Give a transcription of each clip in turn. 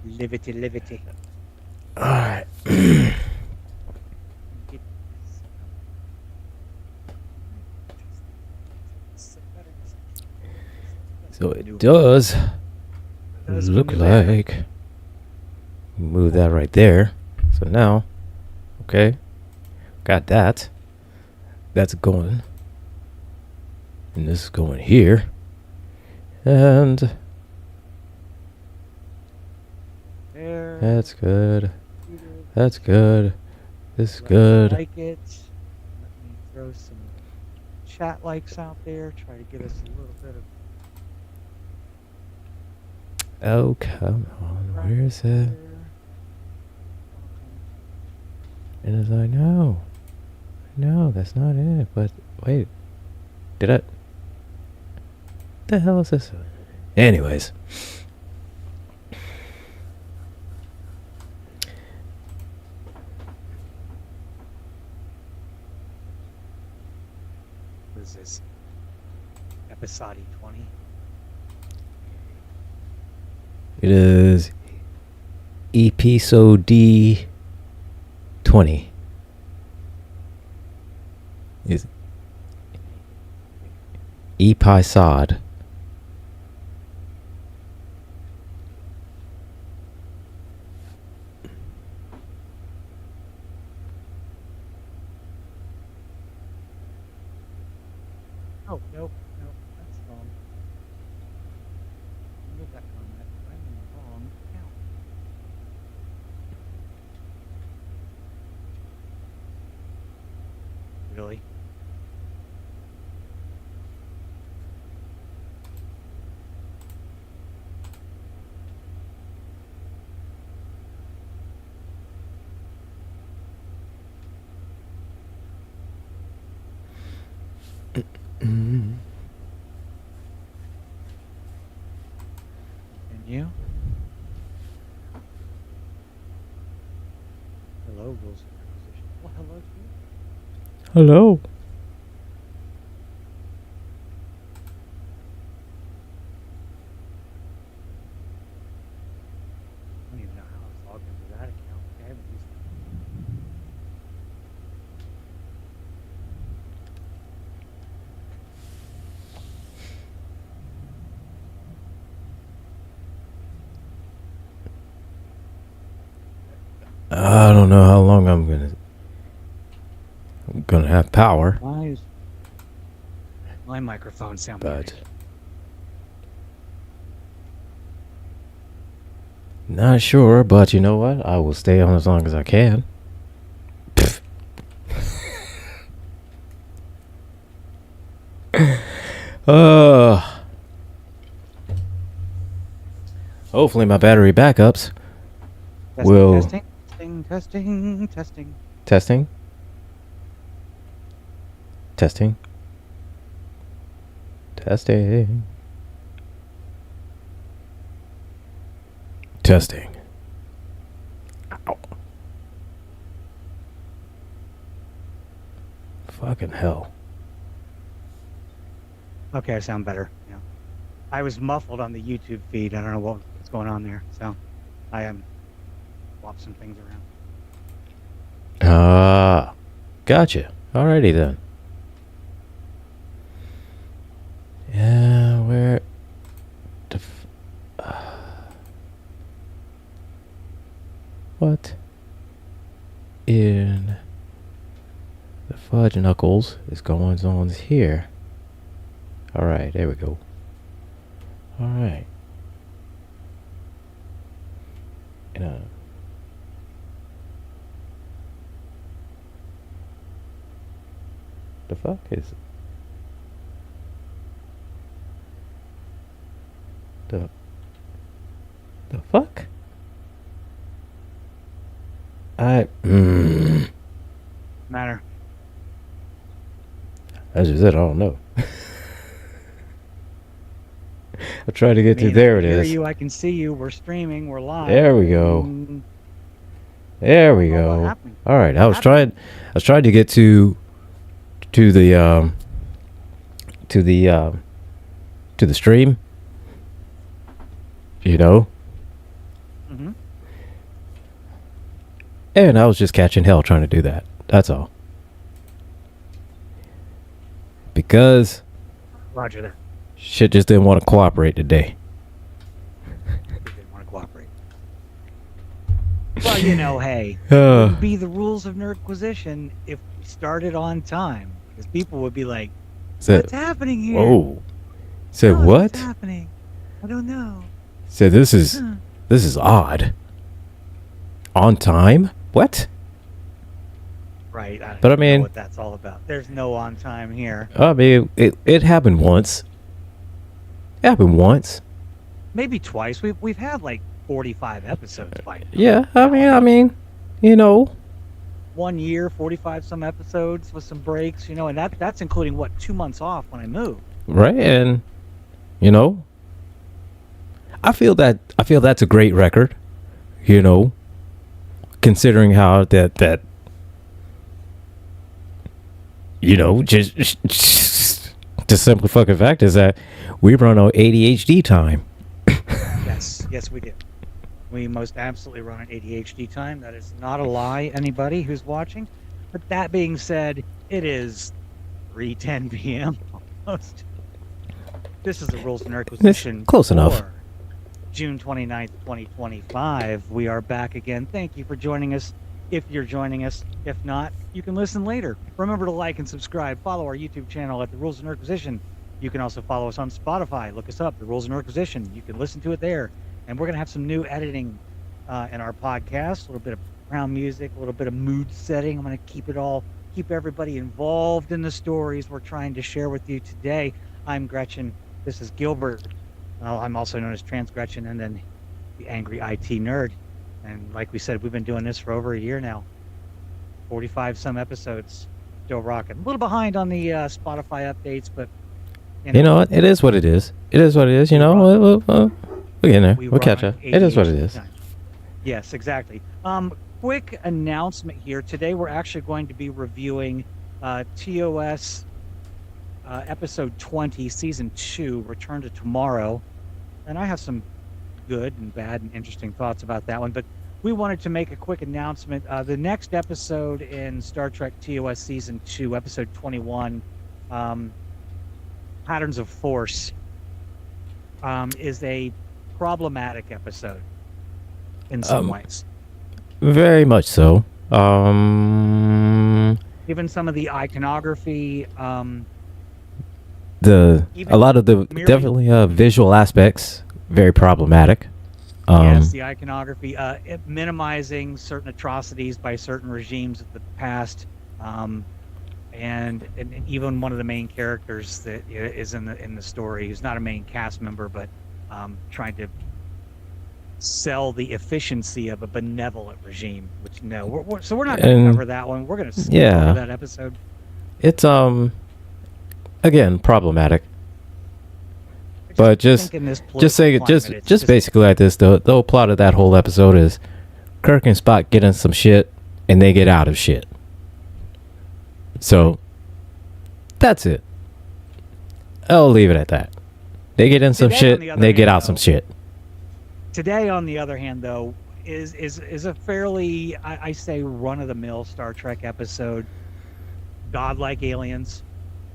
Livity. Alright. So it does look like... Move that right there. So now, okay, got that. That's going. And this is going here. And There. that's good. That's good. This is good. Like it. Let me throw some chat likes out there. Try to get us a little bit of. Oh, come on. Where is it? And it's like, no. No, that's not it. But wait. Did I? The hell is this? Anyways. What is this? Episode 20. It is episode 20. Is episode. Oh, nope, that's wrong. Remove that comment. I'm in the wrong account. Really? And you? Hello, rules of acquisition. Well, hello to you. Hello. I don't even know how I was logged into that account. I haven't used it. I don't know how long I'm gonna have power. My microphone sounds But not sure, but you know what? I will stay on as long as I can. Hopefully my battery backups will... Testing. Testing. Ow. Fucking hell. Okay, I sound better. Yeah. I was muffled on the YouTube feed. I don't know what's going on there. So I am swap some things around. Gotcha. Alrighty then. Yeah, where the what in the fudge knuckles is going on here? Alright, there we go. Alright. The fuck is the fuck? Matter. That's just it. I don't know. I tried to get to there. It is. I hear you. I can see you. We're streaming. We're live. There we go. There we go. All right. I was trying to get to the stream. You know. Mm-hmm. And I was just catching hell trying to do that. That's all. Because Roger that. shit just didn't want to cooperate today. We didn't want to cooperate. Well, hey, it would be the rules of Nerdquisition if we started on time. Because people would be like, what's happening here? Whoa. Said No, what? What's happening? I don't know. Said this is odd. On time? What? Right. But I mean, know what that's all about. There's no on time here. I mean, it happened once. It happened once. Maybe twice. We've had like 45 episodes by now. Yeah, I mean, 1 year, 45 some episodes with some breaks, and that's including 2 months off when I moved. right? And I feel that's a great record, considering how that just the simple fucking fact is that we run on ADHD time. Yes, we do. We most absolutely run on ADHD time. That is not a lie, anybody who's watching. But that being said, it is 3:10 p.m. almost. This is the Rules of Nerdquisition. Close enough. June 29th, 2025. We are back again. Thank you for joining us. If you're joining us, if not, you can listen later. Remember to like and subscribe. Follow our YouTube channel at The Rules of Nerdquisition. You can also follow us on Spotify. Look us up, The Rules of Nerdquisition. You can listen to it there. And we're going to have some new editing in our podcast. A little bit of background music, a little bit of mood setting. I'm going to keep everybody involved in the stories we're trying to share with you today. I'm Gretchen. This is Gilbert. I'm also known as Trans Gretchen, and then the Angry IT Nerd. And like we said, we've been doing this for over a year now. 45 some episodes, still rocking. A little behind on the Spotify updates, but you know what? It is what it is. It is what it is. We'll get in there. We'll catch up. It is what it is. Time. Yes, exactly. Quick announcement here. Today we're actually going to be reviewing TOS episode 20, season 2, Return to Tomorrow. And I have some good and bad and interesting thoughts about that one, but we wanted to make a quick announcement. The next episode in Star Trek TOS season 2, episode 21, Patterns of Force, is a problematic episode in some ways. Very much so. Given some of the iconography, a lot of the definitely visual aspects very problematic. Yes, the iconography, minimizing certain atrocities by certain regimes of the past, and even one of the main characters that is in the story, who's not a main cast member, but trying to sell the efficiency of a benevolent regime. Which so we're not going to cover that one. We're going to skip over that episode. It's again problematic. But just basically like this, the whole plot of that whole episode is Kirk and Spock get in some shit and they get out of shit. So that's it. I'll leave it at that. They get in some shit and they get out some shit. Today, on the other hand, though, is a fairly, I say, run-of-the-mill Star Trek episode. Godlike aliens,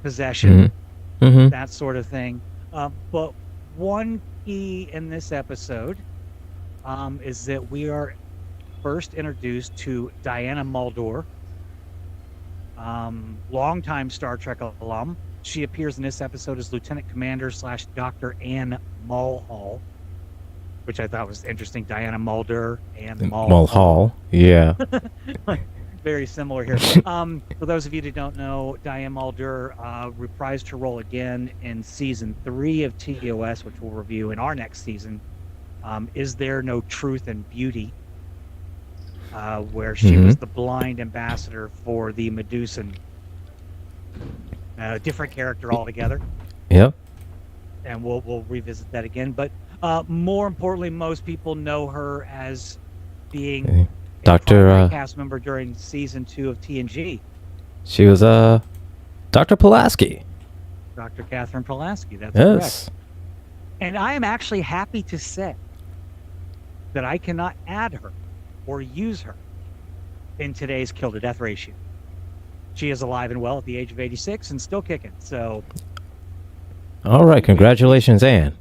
possession, that sort of thing. But one key in this episode is that we are first introduced to Diana Mulhall, longtime Star Trek alum. She appears in this episode as Lieutenant Commander / Dr. Ann Mulhall, which I thought was interesting. Diana Mulder and Mulhall. Yeah. Very similar here. For those of you that don't know, Diane Mulder reprised her role again in season 3 of TOS, which we'll review in our next season. Is There No Truth and Beauty, where she was the blind ambassador for the Medusan. Different character altogether. Yep. And we'll revisit that again. But more importantly, most people know her as being Dr. cast member during season 2 of TNG. She was Dr. Pulaski. Dr. Catherine Pulaski, that's correct. And I am actually happy to say that I cannot add her or use her in today's kill to death ratio. She is alive and well at the age of 86 and still kicking. So, all right, congratulations, Ann.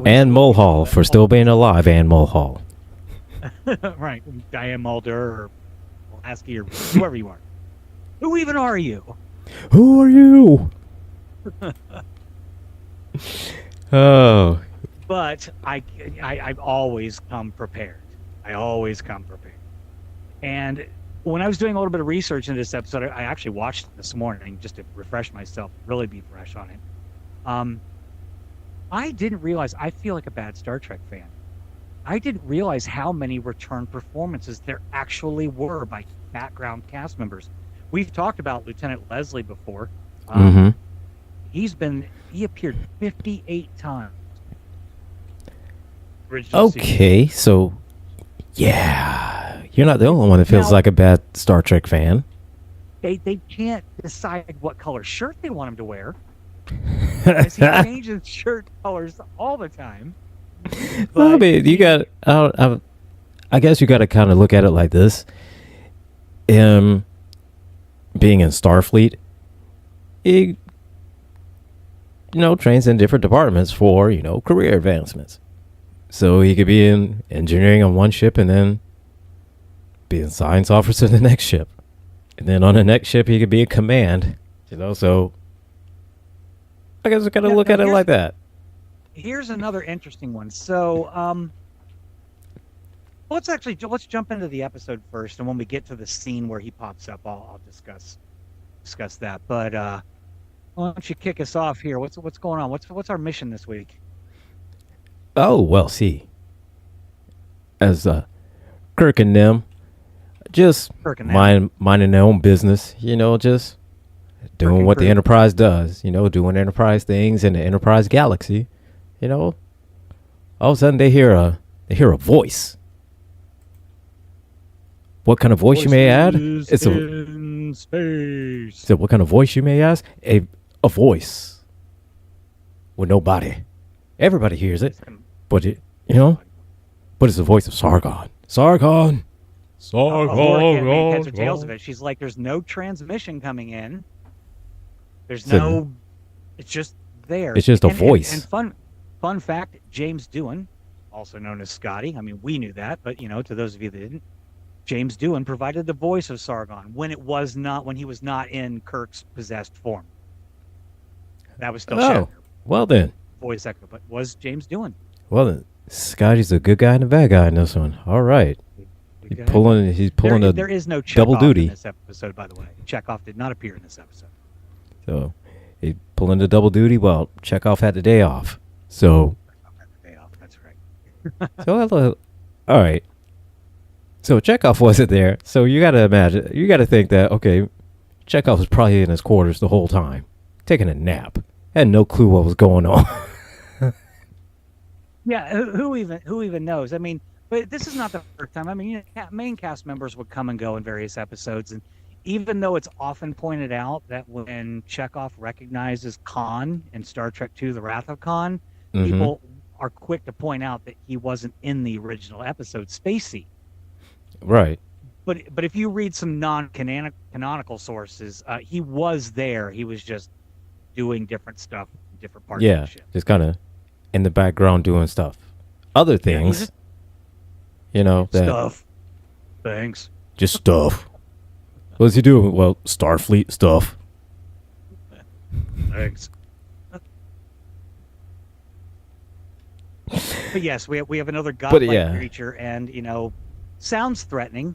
Ann Mulhall for still being alive. Ann Mulhall. Right, Diane Mulder or Lasky or whoever you are. Who even are you? Who are you? Oh. But I've always come prepared. I always come prepared. And when I was doing a little bit of research into this episode, I actually watched it this morning just to refresh myself, really be fresh on it. I didn't realize, I feel like a bad Star Trek fan. I didn't realize how many return performances there actually were by background cast members. We've talked about Lieutenant Leslie before. He appeared 58 times. Okay, so yeah, you're not the only one that feels like a bad Star Trek fan. They can't decide what color shirt they want him to wear. He changes shirt colors all the time. Well, I mean, you got. I guess you got to kind of look at it like this. Being in Starfleet, he, trains in different departments for career advancements. So he could be in engineering on one ship and then be in science officer on the next ship, and then on the next ship he could be in command. So I guess we got to look at it like that. Here's another interesting one. So let's jump into the episode first, and when we get to the scene where he pops up, I'll discuss that. But why don't you kick us off here? What's going on? What's our mission this week? Oh, well, see, as Kirk and them just minding their own business, just doing what the Enterprise does, doing Enterprise things in the Enterprise galaxy, all of a sudden they hear a voice. What kind of voice you may add? It's in space. So what kind of voice you may ask? A voice with no body. Everybody hears it, but but it's the voice of Sargon. Sargon. Heads or tails of it. She's like, there's no transmission coming in. There's no. It's just there. It's just a voice. And fun fact: James Doohan, also known as Scotty. I mean, we knew that, but to those of you that didn't, James Doohan provided the voice of Sargon when he was not in Kirk's possessed form. That was still Shatner. Well then. Voice actor, but was James Doohan. Well then, Scotty's a good guy and a bad guy in this one. All right. He's pulling there is no double duty in this episode, by the way. Chekhov did not appear in this episode. So he's pulling the double duty. Well, Chekhov had the day off. So that's right. So all right. So Chekhov wasn't there. So you got to think that, okay, Chekhov was probably in his quarters the whole time, taking a nap. Had no clue what was going on. Yeah, who even knows? I mean, but this is not the first time. I mean, main cast members would come and go in various episodes, and even though it's often pointed out that when Chekhov recognizes Khan in Star Trek II: The Wrath of Khan, people are quick to point out that he wasn't in the original episode, Spacey. Right. But if you read some non-canonical sources, he was there. He was just doing different stuff, different parts of the ship. Just kind of in the background doing stuff. Other things, stuff. Thanks. Just stuff. What's he doing? Well, Starfleet stuff. Thanks. But yes, we have another godlike creature, and sounds threatening.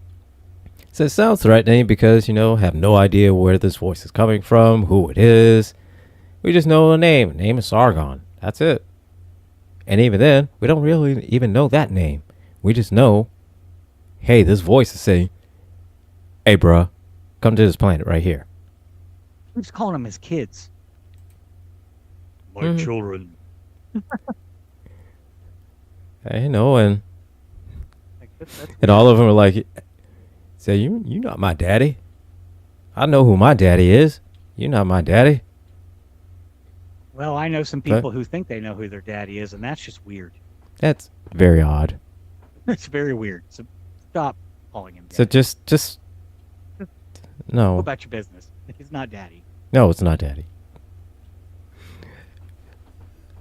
So it sounds threatening because have no idea where this voice is coming from, who it is. We just know a name. The name is Sargon. That's it. And even then, we don't really even know that name. We just know, hey, this voice is saying, hey, bruh, come to this planet right here. He's calling them his kids. My children. And all of them are like, say, you're not my daddy. I know who my daddy is. You're not my daddy. Well, I know some people who think they know who their daddy is, and that's just weird. That's very odd. It's very weird. So stop calling him daddy. So just no. Go about your business. He's not daddy. No, it's not daddy.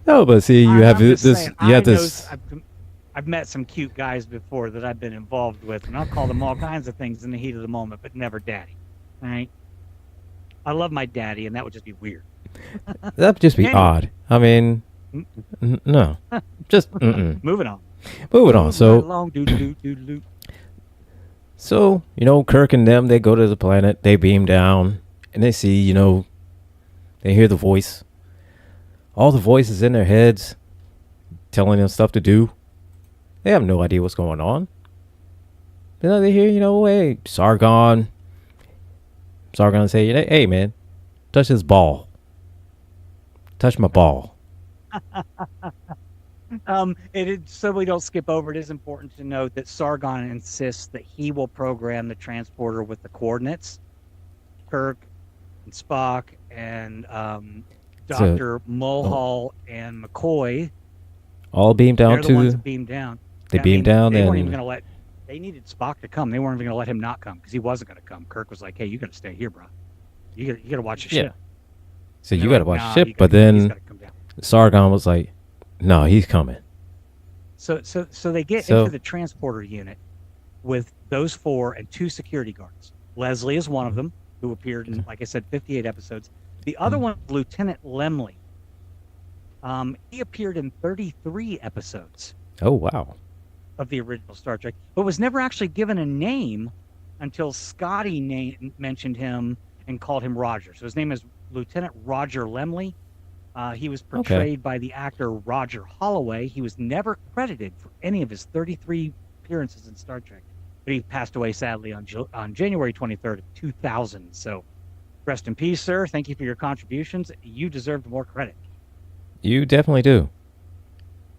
No, but see, you have this. You have this. I've met some cute guys before that I've been involved with, and I'll call them all kinds of things in the heat of the moment, but never daddy. All right. I love my daddy, and that would just be weird. That would just be odd. I mean, no. Just moving on. Moving on. So, Kirk and them, they go to the planet, they beam down, and they see, they hear the voice. All the voices in their heads telling them stuff to do. They have no idea what's going on. Then they hear, hey, Sargon say, hey, man, touch this ball. Touch my ball. So we don't skip over, it is important to note that Sargon insists that he will program the transporter with the coordinates. Kirk and Spock and Dr. Mulhall and McCoy all beamed down. They're the ones that beamed down. They beamed down. They weren't even going to let. They needed Spock to come. They weren't even going to let him not come because he wasn't going to come. Kirk was like, "Hey, you got to stay here, bro. You got to watch the ship." So you got to watch the ship, but then Sargon was like, "No, he's coming." So they get into the transporter unit with those 4 and 2 security guards. Leslie is one of them, who appeared in, like I said, 58 episodes. The other one, Lieutenant Lemley. He appeared in 33 episodes. Oh, wow. Of the original Star Trek, but was never actually given a name until Scotty mentioned him and called him Roger. So his name is Lieutenant Roger Lemley. He was portrayed by the actor Roger Holloway. He was never credited for any of his 33 appearances in Star Trek, but he passed away sadly on January 23rd of 2000. So rest in peace, sir. Thank you for your contributions. You deserved more credit. You definitely do.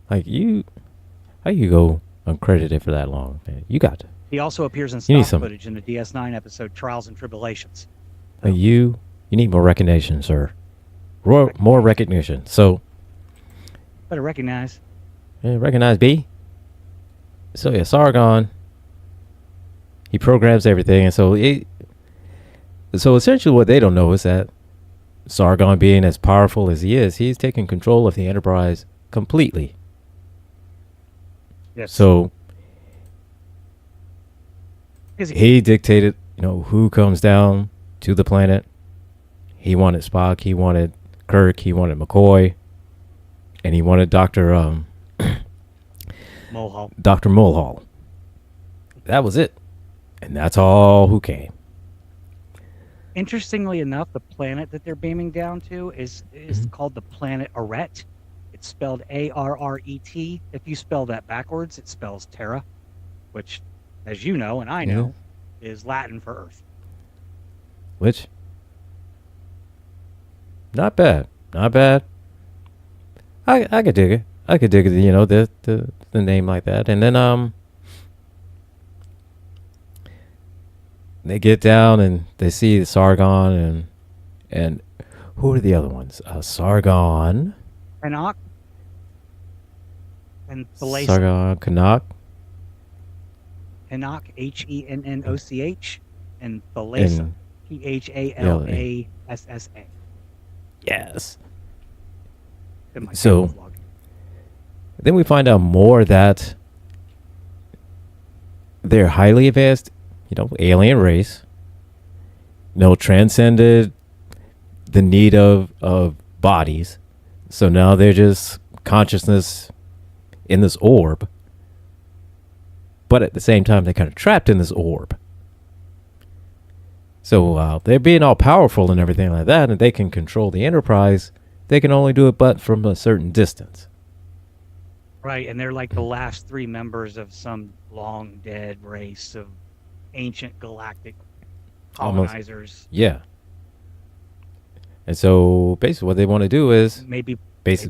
Like how you go uncredited for that long, man? You got to. He also appears in stock footage in the DS9 episode Trials and Tribulations. So. You need more recognition, sir. More recognition. So better recognize. Yeah, recognize B. So yeah, Sargon. He programs everything, and so essentially what they don't know is that Sargon, being as powerful as he is, he's taking control of the Enterprise completely. Yes. So he dictated, who comes down to the planet. He wanted Spock, he wanted Kirk, he wanted McCoy, and he wanted Dr. Mulhall. Dr. Mulhall. That was it. And that's all who came. Interestingly enough, the planet that they're beaming down to is called the planet Arret. It's spelled A-R-R-E-T. If you spell that backwards, it spells Terra, which, as you know and I know, is Latin for Earth. Which, not bad. I could dig it. I could dig it, the name like that. And then they get down and they see the Sargon and who are the other ones? Sargon. Enoch. And Thalassa. Sargon, Canuck. Enoch, Hennoch, and Thalassa, Phallassa. Yes. So then we find out more that they're highly advanced, alien race. Transcended the need of bodies. So now they're just consciousness in this orb. But at the same time, they're kind of trapped in this orb. So they're being all powerful and everything like that, and they can control the Enterprise. They can only do it but from a certain distance. Right, and they're like the last 3 members of some long dead race of ancient galactic colonizers. Yeah. And so basically what they want to do is maybe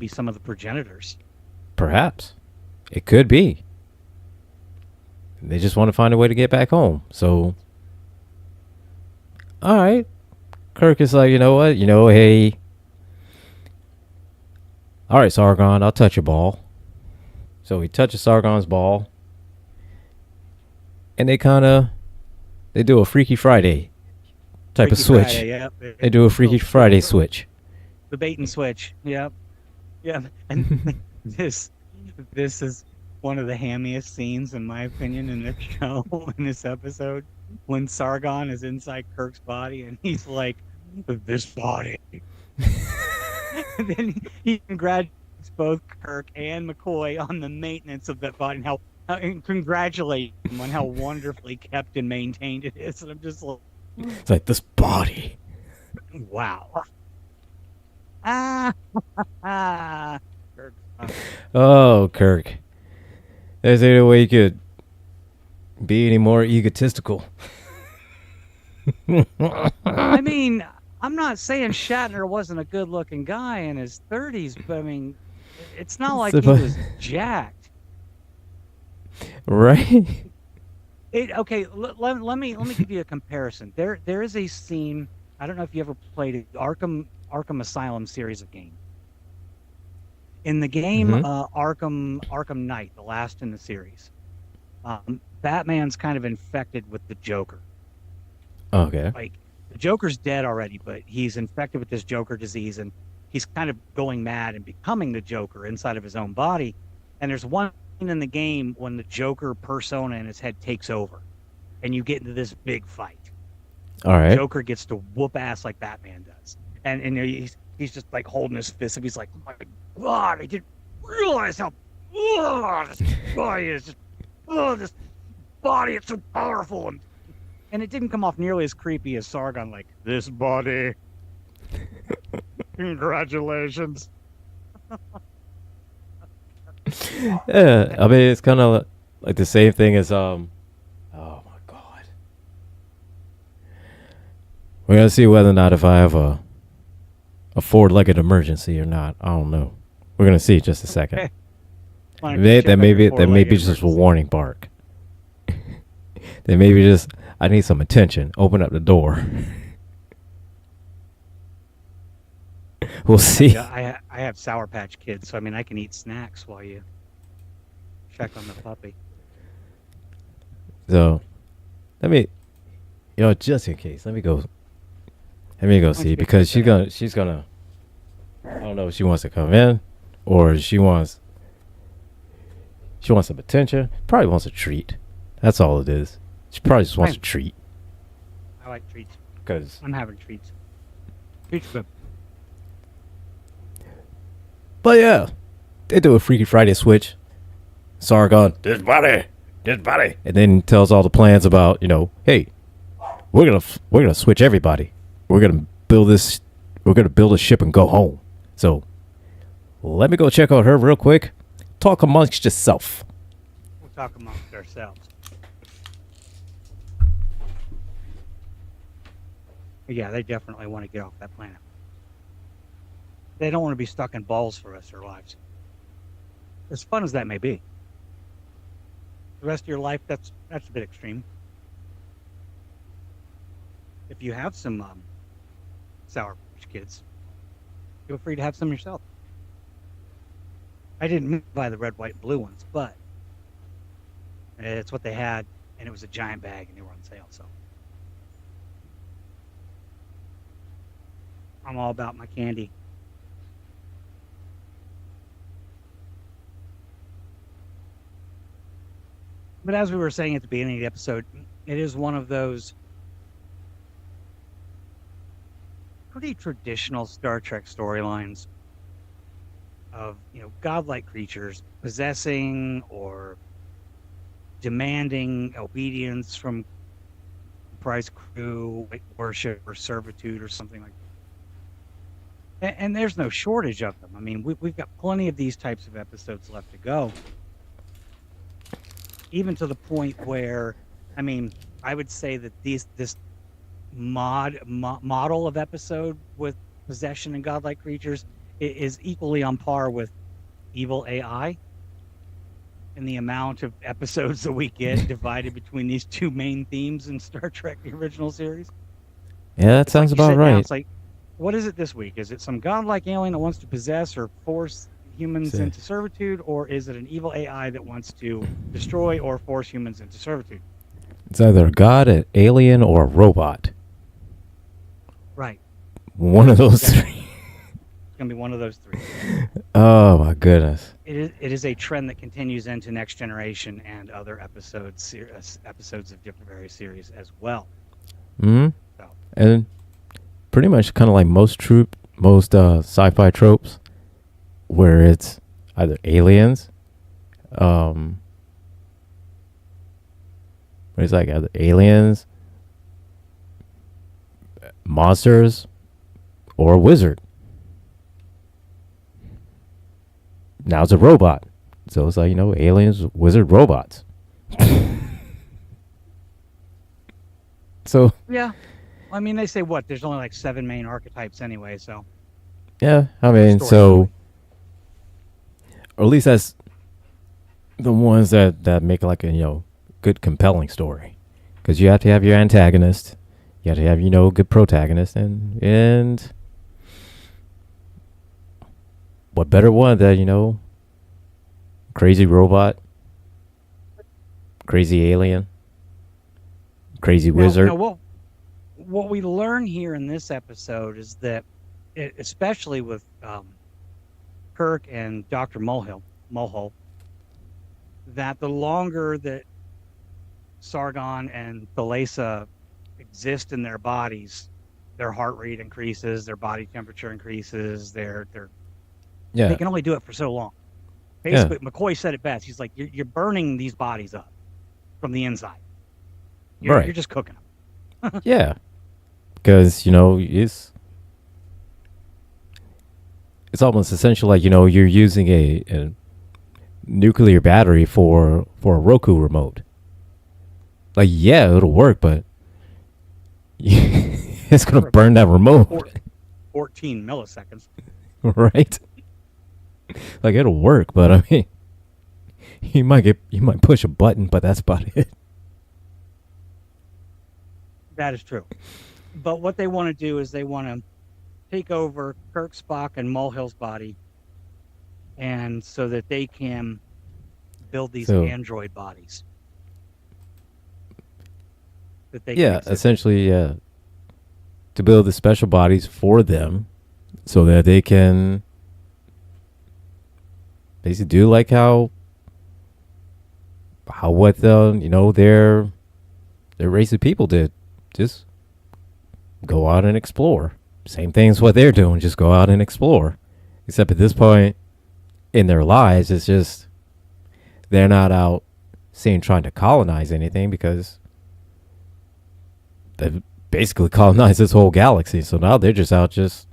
some of the progenitors. Perhaps. It could be. They just want to find a way to get back home. So, all right. Kirk is like, you know what? Hey. All right, Sargon, I'll touch your ball. So he touches Sargon's ball. and they do a Freaky Friday type of switch. Friday, yep. They do a Freaky Friday switch. The bait and switch. Yep. Yeah. And this is one of the hammiest scenes, in my opinion, in this show, in this episode, when Sargon is inside Kirk's body and he's like, this body. And then he congratulates both Kirk and McCoy on the maintenance of that body and congratulate him on how wonderfully kept and maintained it is. And I'm just like, it's like, this body. Wow. Kirk. Oh, Kirk. There's any way you could be any more egotistical. I mean, I'm not saying Shatner wasn't a good-looking guy in his 30s, but I mean, it's not like he was jacked. Right? Okay, let me give you a comparison. There is a scene. I don't know if you ever played Arkham Asylum series of games. In the game Arkham Knight, the last in the series, Batman's kind of infected with the Joker. Okay. Like, the Joker's dead already, but he's infected with this Joker disease, and he's kind of going mad and becoming the Joker inside of his own body. And there's one scene in the game when the Joker persona in his head takes over, and you get into this big fight. All right. The Joker gets to whoop ass like Batman does, and he's just like holding his fist up. He's like, oh my God, I didn't realize how this body is. Just, this body, it's so powerful. And it didn't come off nearly as creepy as Sargon, like, this body. Congratulations. Yeah, I mean, it's kind of like the same thing as, oh my God. We're going to see whether or not if I have a four-legged emergency or not. I don't know. We're going to see in just a second. Okay. That may be just a warning bark. That maybe just, I need some attention. Open up the door. We'll see. I have Sour Patch Kids, so I mean, I can eat snacks while you check on the puppy. So, just in case, let me go see, because she's gonna, I don't know if she wants to come in or she wants some attention. Probably wants a treat. That's all it is. She probably just wants a treat. I like treats. Because I'm having treats. Treats good. But yeah, they do a Freaky Friday switch. Sargon, this body, and then tells all the plans about, hey, we're gonna switch everybody. We're gonna build a ship and go home. So let me go check on her real quick. Talk amongst yourself. We'll talk amongst ourselves. Yeah, they definitely want to get off that planet. They don't want to be stuck in balls for the rest of their lives. As fun as that may be. The rest of your life, that's a bit extreme. If you have some Sour Patch Kids, feel free to have some yourself. I didn't buy the red, white, and blue ones, but it's what they had, and it was a giant bag, and they were on sale, so. I'm all about my candy. But as we were saying at the beginning of the episode, it is one of those pretty traditional Star Trek storylines of, godlike creatures possessing or demanding obedience from prize crew, like worship or servitude or something like that. And there's no shortage of them. I mean, we've got plenty of these types of episodes left to go. Even to the point where, I mean, I would say that this model of episode with possession and godlike creatures is equally on par with evil AI. And the amount of episodes that we get divided between these two main themes in Star Trek, the original series. Yeah, that sounds about right. It's like, what is it this week? Is it some godlike alien that wants to possess or force humans into servitude, or is it an evil AI that wants to destroy or force humans into servitude? It's either a god, an alien, or a robot. Right. One of those three. It's going to be one of those three. Oh, my goodness. It is a trend that continues into Next Generation and other episodes of different various series as well. Hmm. So. And pretty much kind of like most sci-fi tropes, where it's either aliens, it's like either aliens, monsters, or a wizard. Now it's a robot. So it's like, aliens, wizard, robots. So yeah, I mean, they say there's only like 7 main archetypes anyway, so yeah, I mean, so or at least that's the ones that make like a good compelling story, because you have to have your antagonist, you have to have good protagonist, and what better one than crazy robot, crazy alien, crazy wizard. What we learn here in this episode is that, especially with Kirk and Dr. Mulhall, that the longer that Sargon and Thalassa exist in their bodies, their heart rate increases, their body temperature increases, they can only do it for so long. Basically, McCoy said it best. He's like, you're burning these bodies up from the inside. You're just cooking them. Yeah. Because, it's almost essential, like, you're using a nuclear battery for a Roku remote. Like, yeah, it'll work, but it's going to burn that remote. 14 milliseconds. Right? Like, it'll work, but I mean, you might push a button, but that's about it. That is true. But what they want to do is they want to take over Kirk, Spock, and Mulhall's body, and so that they can build these android bodies. That they essentially, to build the special bodies for them, so that they can basically do like how what their race of people did, just go out and explore. Same thing as what they're doing, just go out and explore. Except at this point in their lives, it's just they're not out trying to colonize anything, because they've basically colonized this whole galaxy. So now they're just out just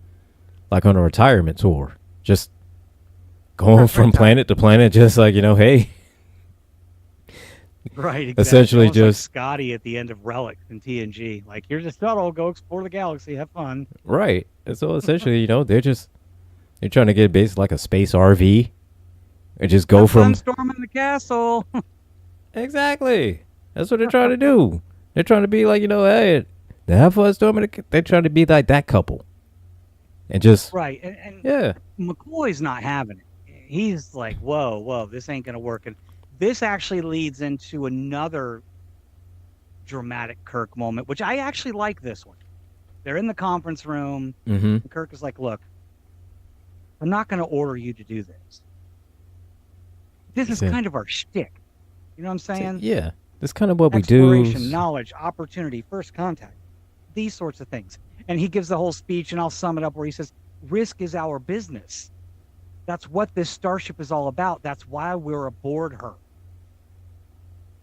like on a retirement tour, just going from planet to planet, just like, hey. Right, exactly. Essentially almost just like Scotty at the end of Relic in TNG. Like, here's a shuttle, go explore the galaxy, have fun. Right. And so essentially, they're trying to get basically like a space RV and just go from storming the castle. Exactly. That's what they're trying to do. They're trying to be like, hey, they have fun storming they're trying to be like that couple. And just right. And yeah. McCoy's not having it. He's like, whoa, this ain't gonna work. And this actually leads into another dramatic Kirk moment, which I actually like this one. They're in the conference room. Mm-hmm. And Kirk is like, look, I'm not going to order you to do this. This is kind of our shtick. You know what I'm saying? Yeah. That's kind of what we do. Exploration, knowledge, opportunity, first contact. These sorts of things. And he gives the whole speech, and I'll sum it up where he says, risk is our business. That's what this starship is all about. That's why we're aboard her.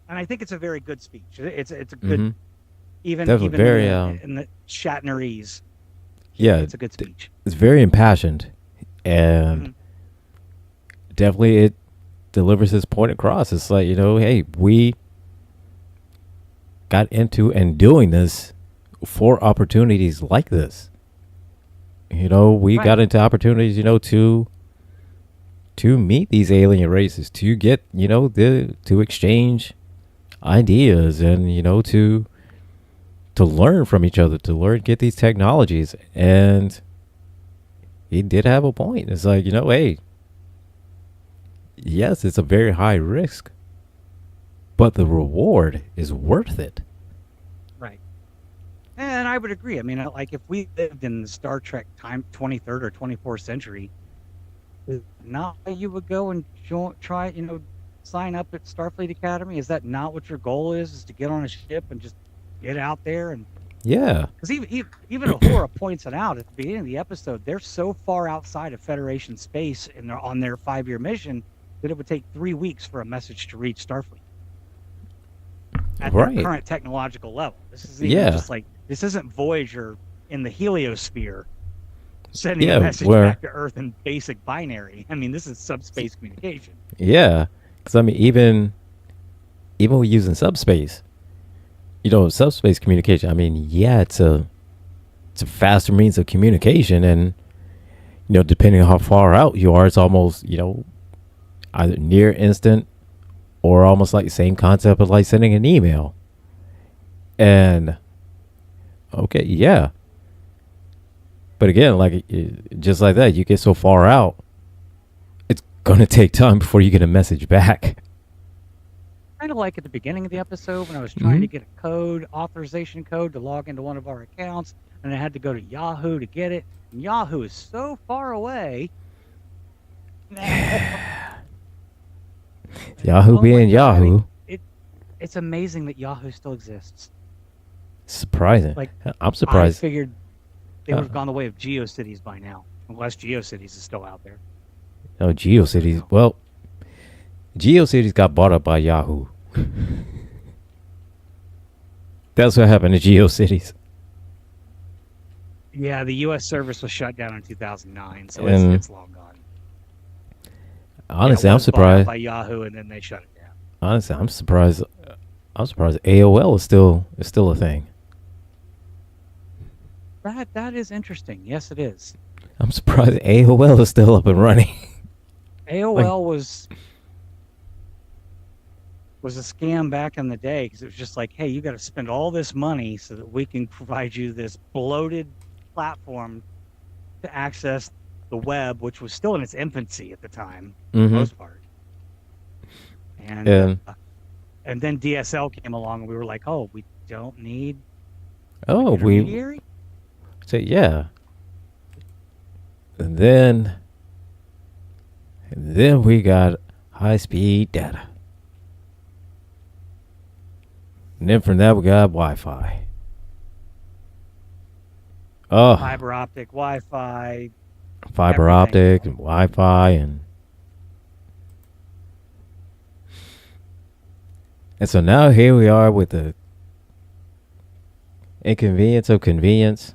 And I think it's a very good speech. It's a good, even very, in the Shatnerese. Yeah, it's a good speech. It's very impassioned, and definitely it delivers his point across. It's like, hey, we got into and doing this for opportunities like this. We got into opportunities, to meet these alien races, to get, to exchange ideas, and to learn from each other, to get these technologies. And he did have a point. It's like, hey, yes, it's a very high risk, but the reward is worth it. And I would agree. I mean, like if we lived in the Star Trek time, 23rd or 24th century, not you would go and try, sign up at Starfleet Academy. Is that not what your goal is to get on a ship and just get out there? And yeah, because even Uhura points it out at the beginning of the episode, they're so far outside of Federation space and they're on their 5-year mission that it would take 3 weeks for a message to reach Starfleet at their current technological level. This is just like, this isn't Voyager in the heliosphere sending a message back to Earth in basic binary. I mean, this is subspace communication. Yeah, because I mean, even with using subspace, subspace communication. I mean, yeah, it's a faster means of communication, and depending on how far out you are, it's almost either near instant or almost like the same concept of like sending an email. And okay, yeah. But again, like just like that, you get so far out, it's gonna take time before you get a message back. Kind of like at the beginning of the episode when I was trying to get a authorization code to log into one of our accounts, and I had to go to Yahoo to get it. And Yahoo is so far away. Yahoo being Yahoo. It's amazing that Yahoo still exists. Surprising. Like, I'm surprised. I figured they would have gone the way of GeoCities by now, unless GeoCities is still out there. Oh, GeoCities. Well, GeoCities got bought up by Yahoo. That's what happened to GeoCities. Yeah, the U.S. service was shut down in 2009, so it's long gone. Honestly, I'm surprised by Yahoo, and then they shut it down. Honestly, I'm surprised. AOL is still a thing. That is interesting. Yes, it is. I'm surprised AOL is still up and running. AOL was a scam back in the day because it was just like, hey, you got to spend all this money so that we can provide you this bloated platform to access the web, which was still in its infancy at the time, for the most part. And then DSL came along, and we were like, oh, we don't need intermediary? So yeah. And then we got high-speed data. And then from that, we got Wi-Fi. Oh. Fiber optic, Wi-Fi. Fiber optic, and Wi-Fi, and so now here we are with the inconvenience of convenience.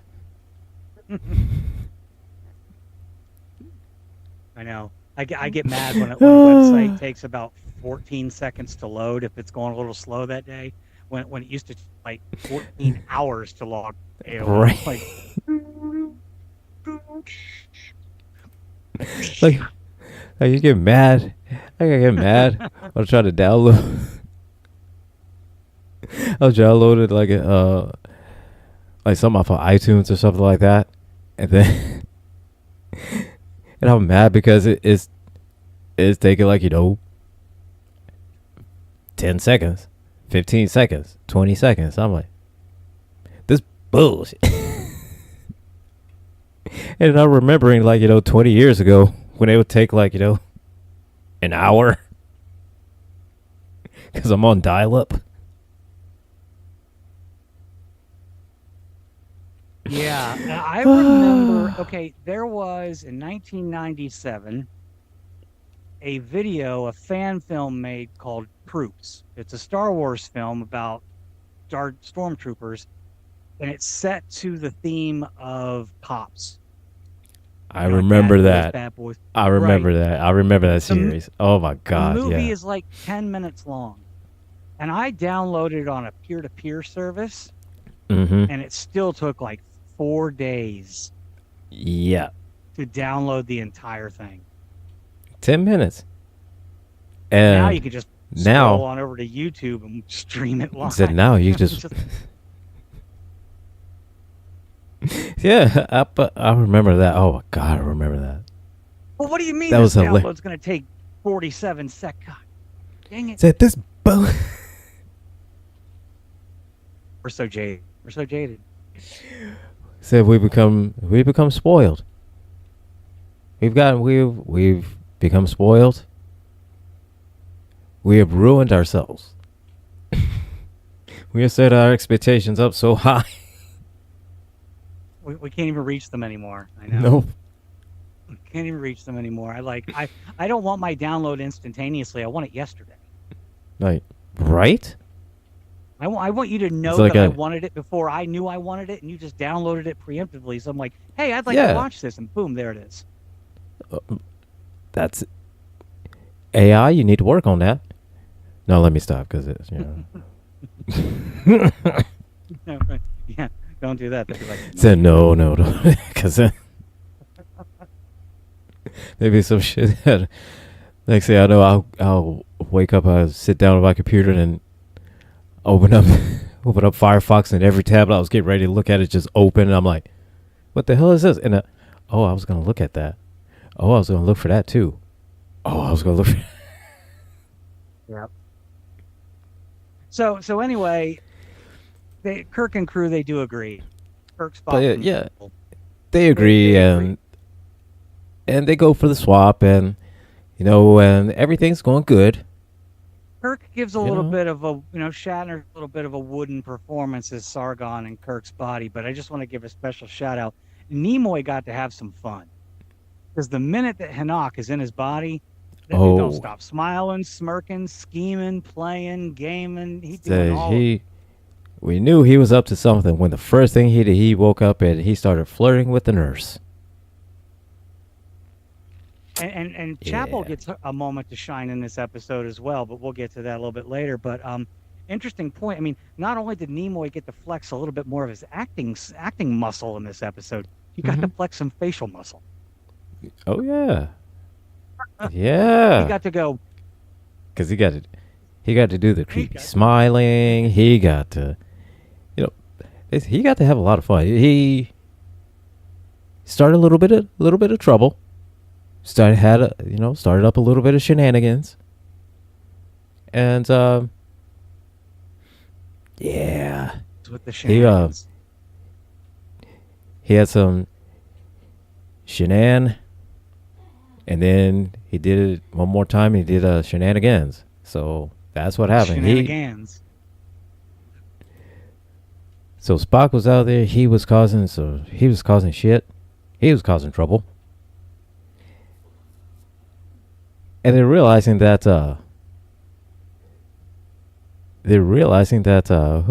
I know. I get mad when a website takes about 14 seconds to load if it's going a little slow that day. When it used to take like 14 hours to log AOL. Right. Like you get mad. I get mad. I'll try to download. I'll download it like something off of iTunes or something like that, and then and I'm mad because it's taking 10 seconds, 15 seconds, 20 seconds. I'm like, this bullshit. And I'm remembering 20 years ago when it would take an hour because I'm on dial-up. Yeah, I remember. Okay, there was in 1997 a fan film made called Troops. It's a Star Wars film about stormtroopers, and it's set to the theme of cops. I remember that. I remember that. I remember that series. Oh my god! The movie is like 10 minutes long, and I downloaded it on a peer-to-peer service, and it still took 4 days. Yeah. To download the entire thing. 10 minutes. And now you can just scroll on over to YouTube and stream it live. So now you just yeah, I remember that. Oh my god, I remember that. Well, what do you mean that this download's going to take 47 seconds? God, dang it. Said this We're so jaded. Said we become spoiled. We've become spoiled. We have ruined ourselves. We have set our expectations up so high. We can't even reach them anymore. I know. Nope. We can't even reach them anymore. I don't want my download instantaneously. I want it yesterday. Like, right? I want you to know like that I wanted it before I knew I wanted it, and you just downloaded it preemptively. So I'm like, hey, I'd like to watch this, and boom, there it is. That's AI. You need to work on that. No, let me stop because it's Yeah, don't do that. They'd be like, said no, because maybe some shit. Next thing I know, I'll wake up, I'll sit down on my computer and open up Firefox, and every tab I was getting ready to look at it just open, and I'm like, what the hell is this? And I was gonna look at that. Oh, I was gonna look for that too. Oh, I was gonna look for. Yep. So anyway, Kirk and crew, they do agree. Kirk, Spock, they agree, and they go for the swap, and and everything's going good. Kirk gives a little bit of a, Shatner's a little bit of a wooden performance as Sargon in Kirk's body, but I just want to give a special shout out. Nimoy got to have some fun, because the minute that Hanak is in his body, that dude don't stop smiling, smirking, scheming, playing, gaming. We knew he was up to something when the first thing he did, he woke up and he started flirting with the nurse. And Chapel gets a moment to shine in this episode as well, but we'll get to that a little bit later. But interesting point. I mean, not only did Nimoy get to flex a little bit more of his acting muscle in this episode, he got to flex some facial muscle. Oh yeah, yeah. He got to go because he got to do the creepy smiling. He got to, he got to have a lot of fun. He started a little bit of trouble. Started up a little bit of shenanigans, and with the shenanigans. He had some shenan, and then he did it one more time. And he did shenanigans. So that's what happened. Shenanigans. So Spock was out there. He was causing shit. He was causing trouble. And they're realizing that who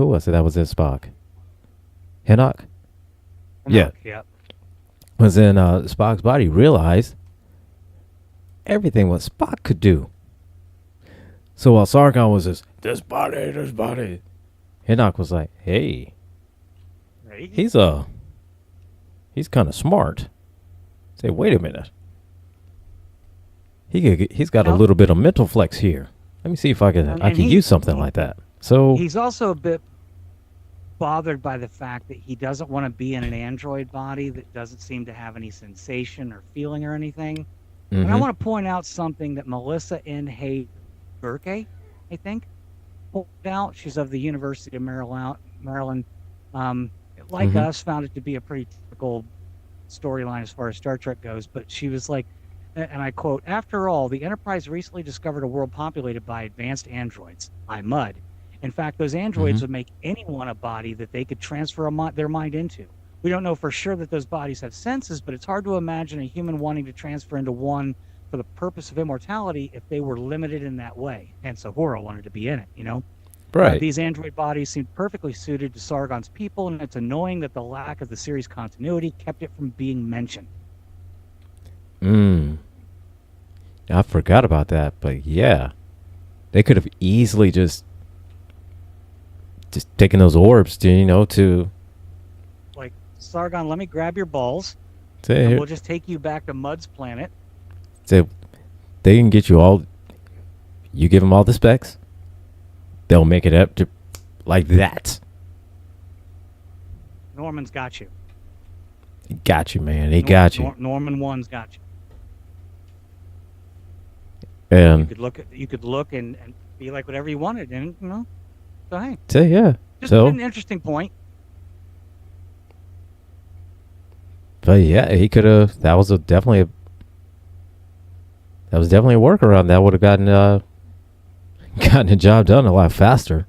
was it that was in Spock? Hanak? Yeah. Was in Spock's body, realized everything what Spock could do. So while Sargon was this body, Hanak was like, hey, he's kind of smart. Say, wait a minute. He's got a little bit of mental flex here. Let me see if I can use something like that. So he's also a bit bothered by the fact that he doesn't want to be in an android body that doesn't seem to have any sensation or feeling or anything. And I want to point out something that Melissa N. Hay Burke, I think, pointed out. She's of the University of Maryland. Like us, found it to be a pretty typical storyline as far as Star Trek goes. But she was like, and I quote, "After all, the Enterprise recently discovered a world populated by advanced androids, by mud. In fact, those androids would make anyone a body that they could transfer their mind into. We don't know for sure that those bodies have senses, but it's hard to imagine a human wanting to transfer into one for the purpose of immortality if they were limited in that way." And Sahura wanted to be in it, Right. These android bodies seemed perfectly suited to Sargon's people, and it's annoying that the lack of the series continuity kept it from being mentioned. I forgot about that, but yeah, they could have easily just taken those orbs to like, Sargon, let me grab your balls, and we'll just take you back to Mud's planet. Say they can get you all. You give them all the specs, they'll make it up to like that. Norman's got you. He got you, man. He got you. Norman 1's got you. And you could look and be like whatever you wanted, and so hey. Yeah. Just an interesting point. But yeah, he could have. That was definitely a workaround that would have gotten the job done a lot faster.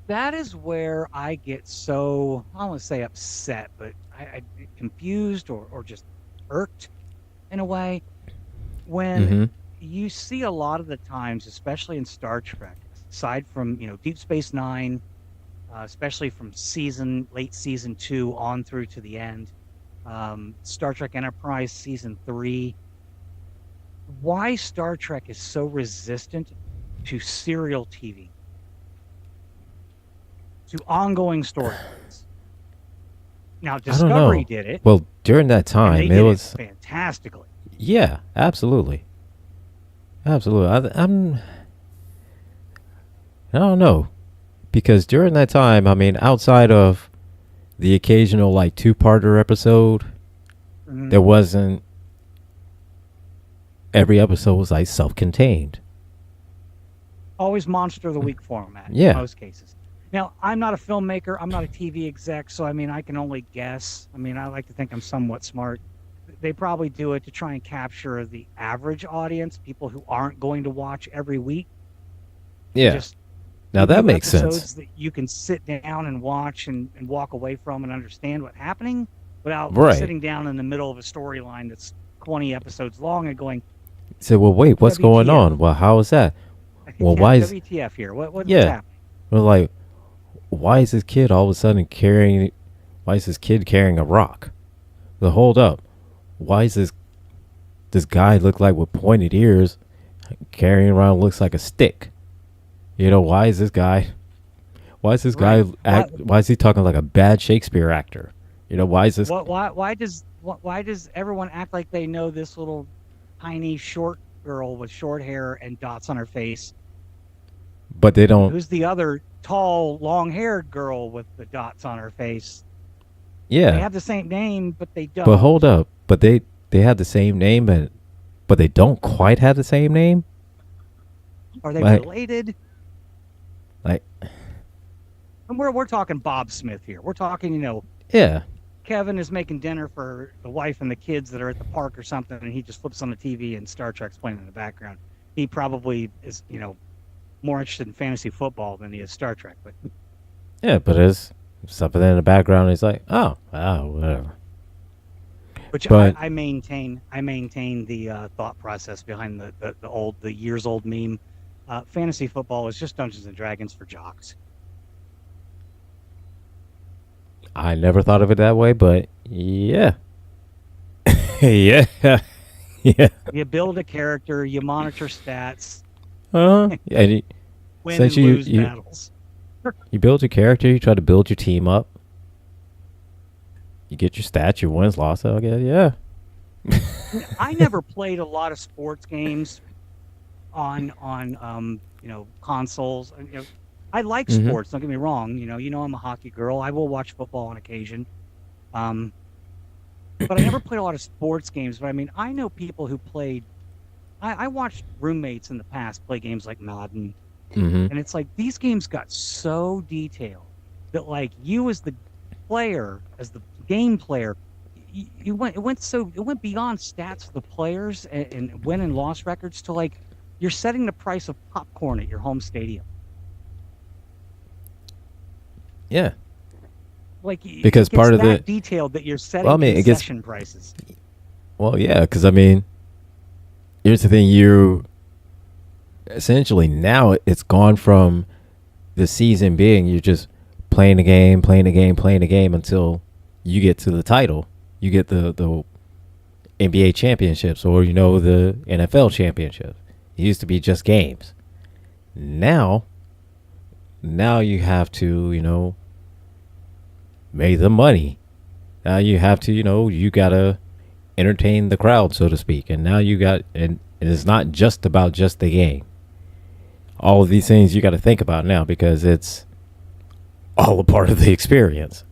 That is where I get so, I don't want to say upset, but I get confused or just irked in a way when you see a lot of the times, especially in Star Trek, aside from, Deep Space Nine, especially from late season 2 on through to the end, Star Trek Enterprise season 3, why Star Trek is so resistant to serial TV, to ongoing storylines. Now, Discovery did it. Well, during that time, it was fantastically. Yeah, absolutely. I don't know, because during that time, I mean, outside of the occasional like 2-parter episode, there wasn't. Every episode was like self-contained. Always Monster of the Week format in most cases. Now, I'm not a filmmaker. I'm not a TV exec, so I mean, I can only guess. I mean, I like to think I'm somewhat smart. They probably do it to try and capture the average audience, people who aren't going to watch every week. Yeah. Now that makes sense. That you can sit down and watch and walk away from and understand what's happening without sitting down in the middle of a storyline that's 20 episodes long and going, so, well, wait, what's going on? Well, how is that? Well, why is WTF here? What's happening? Well, like, why is this kid all of a sudden carrying a rock? Well, hold up. Why is this guy look like with pointed ears carrying around looks like a stick? Why is this guy why is he talking like a bad Shakespeare actor? Why is this why does everyone act like they know this little tiny short girl with short hair and dots on her face? But they don't. Who's the other tall, long-haired girl with the dots on her face? Yeah. They have the same name, but they don't. But hold up. But they have the same name, but they don't quite have the same name? Are they related? Like, and we're talking Bob Smith here. We're talking, yeah. Kevin is making dinner for the wife and the kids that are at the park or something, and he just flips on the TV and Star Trek's playing in the background. He probably is, more interested in fantasy football than he is Star Trek. But yeah, but there's something in the background. He's like, oh, whatever. But I maintain the thought process behind the years old meme. Fantasy football is just Dungeons and Dragons for jocks. I never thought of it that way, but yeah. Yeah. You build a character, you monitor stats. And win and lose battles. You build your character, you try to build your team up. You get your stats, your wins, losses. Okay, yeah. I never played a lot of sports games on consoles. I like sports. Don't get me wrong. I'm a hockey girl. I will watch football on occasion. But I never played a lot of sports games. But I mean, I know people who played. I watched roommates in the past play games like Madden, and it's like these games got so detailed that like you as the player, as the game player, it went beyond stats of the players and win and loss records to like you're setting the price of popcorn at your home stadium. Yeah. Like because part of the detailed that you're setting concession prices. Well, yeah, because I mean, here's the thing: you essentially now it's gone from the season being you're just playing a game until you get to the title. You get the NBA championships or the NFL championships. It used to be just games. Now you have to, make the money. Now you have to, you gotta entertain the crowd, so to speak. And now and it's not just about just the game. All of these things you got to think about now because it's all a part of the experience.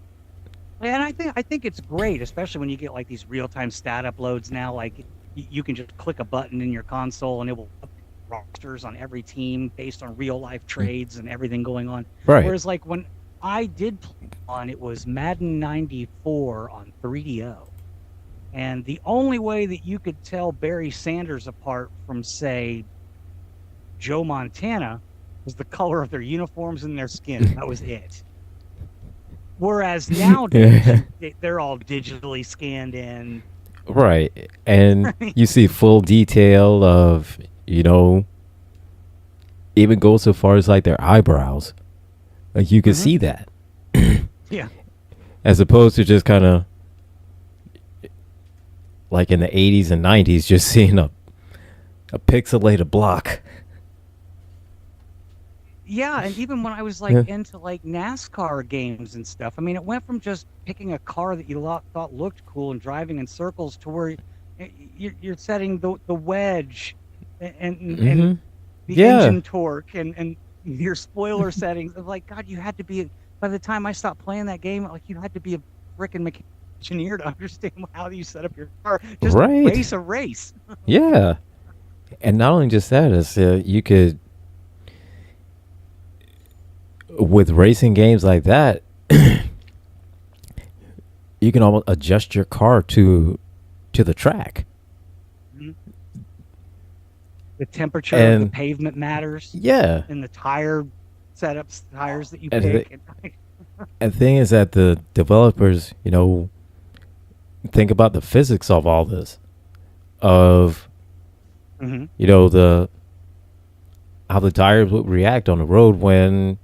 And I think it's great, especially when you get like these real-time stat uploads now. Like you can just click a button in your console and it will update rosters on every team based on real-life trades and everything going on. Right. Whereas like when I did play on, it was Madden 94 on 3DO. And the only way that you could tell Barry Sanders apart from, say, Joe Montana was the color of their uniforms and their skin. That was it. Whereas nowadays, they're all digitally scanned in. Right. And you see full detail of, even go so far as like their eyebrows. Like you can see that. Yeah. As opposed to just kind of like in the 80s and 90s, just seeing a pixelated block. Yeah, and even when I was like into like NASCAR games and stuff, I mean, it went from just picking a car that you thought looked cool and driving in circles to where you're setting the wedge and the engine torque and your spoiler settings. Like, God, you had to be, by the time I stopped playing that game, like you had to be a freaking mechanic engineer to understand how you set up your car just to race a race. Yeah. And not only just that, is you could, with racing games like that, you can almost adjust your car to the track. The temperature of the pavement matters. Yeah. And the tires that you pick. And the thing is that the developers, think about the physics of all this, of how the tires would react on the road when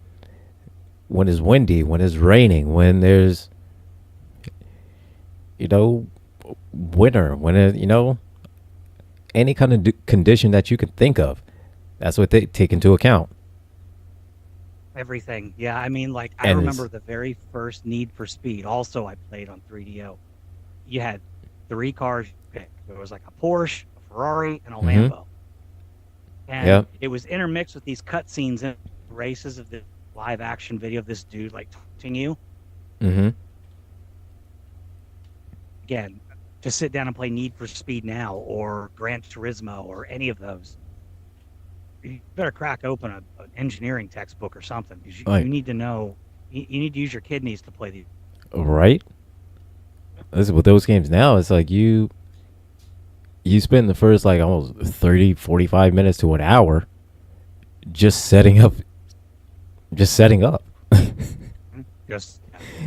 it's windy, when it's raining, when there's winter, when it any kind of condition that you can think of. That's what they take into account. Everything. Yeah, I mean, like, I remember the very first Need for Speed. Also, I played on 3DO. You had 3 cars you pick. There was like a Porsche, a Ferrari, and a Lambo. And it was intermixed with these cutscenes and races of the live action video of this dude like taunting you. Again, to sit down and play Need for Speed now or Gran Turismo or any of those, you better crack open an engineering textbook or something, because you need to know, you need to use your kidneys to play these. Right. With those games now, it's like you spend the first like almost 30, 45 minutes to an hour just setting up.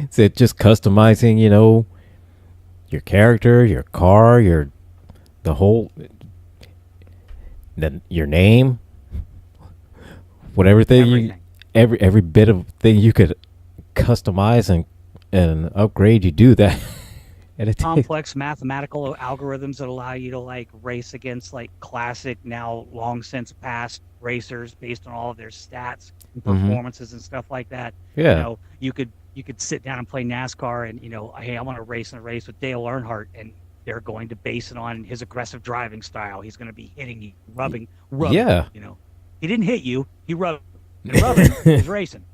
So just customizing, your character, your car, your name, whatever thing every bit of thing you could customize and upgrade, you do that. And complex mathematical algorithms that allow you to like race against like classic, now long since past racers based on all of their stats and performances and stuff like that. Yeah. You could sit down and play NASCAR and, hey, I want to race in a race with Dale Earnhardt, and they're going to base it on his aggressive driving style. He's going to be hitting you, rubbing. Yeah. He didn't hit you. He rubbed. He's racing.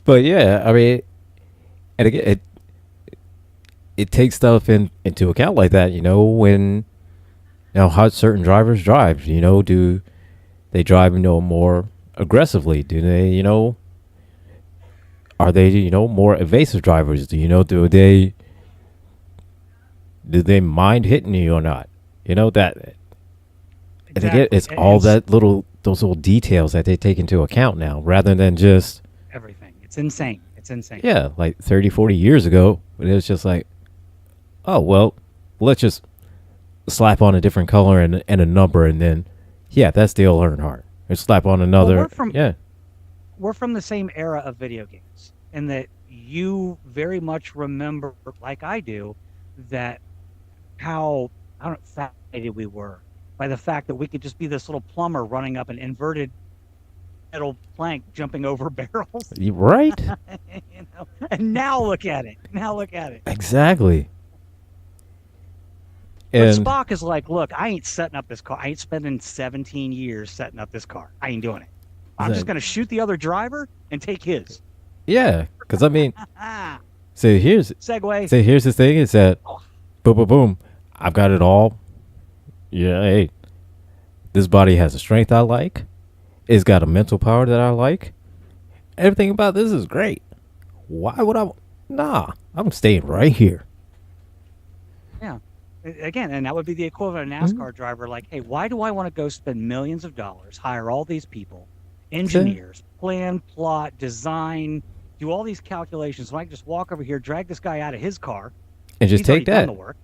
But yeah, I mean, and again, it takes stuff into account like that, when how certain drivers drive. Do they drive, more aggressively? Do they, are they, more evasive drivers? Do they mind hitting you or not? That. Exactly. And again, it's all those little details that they take into account now, rather than just everything. It's insane. Yeah, like 30, 40 years ago, it was just like, oh, well, let's just slap on a different color and a number, and then, that's Dale Earnhardt. Or slap on another. Well, we're from the same era of video games, and that you very much remember, like I do, that how fascinated we were by the fact that we could just be this little plumber running up an inverted metal plank jumping over barrels. Right. And now look at it. Exactly. But Spock is like, look, I ain't setting up this car. I ain't spending 17 years setting up this car. I ain't doing it. I'm just going to shoot the other driver and take his. Yeah, because I mean, so here's segue. So here's the thing: is that boom, boom, boom. I've got it all. Yeah, hey, this body has a strength I like. It's got a mental power that I like, Everything about this is great. Why would I? Nah, I'm staying right here. Yeah. Again, and that would be the equivalent of a NASCAR driver. Like, hey, why do I want to go spend millions of dollars, hire all these people, engineers, plan, plot, design, do all these calculations when I can just walk over here, drag this guy out of his car, and just take that. Done the work.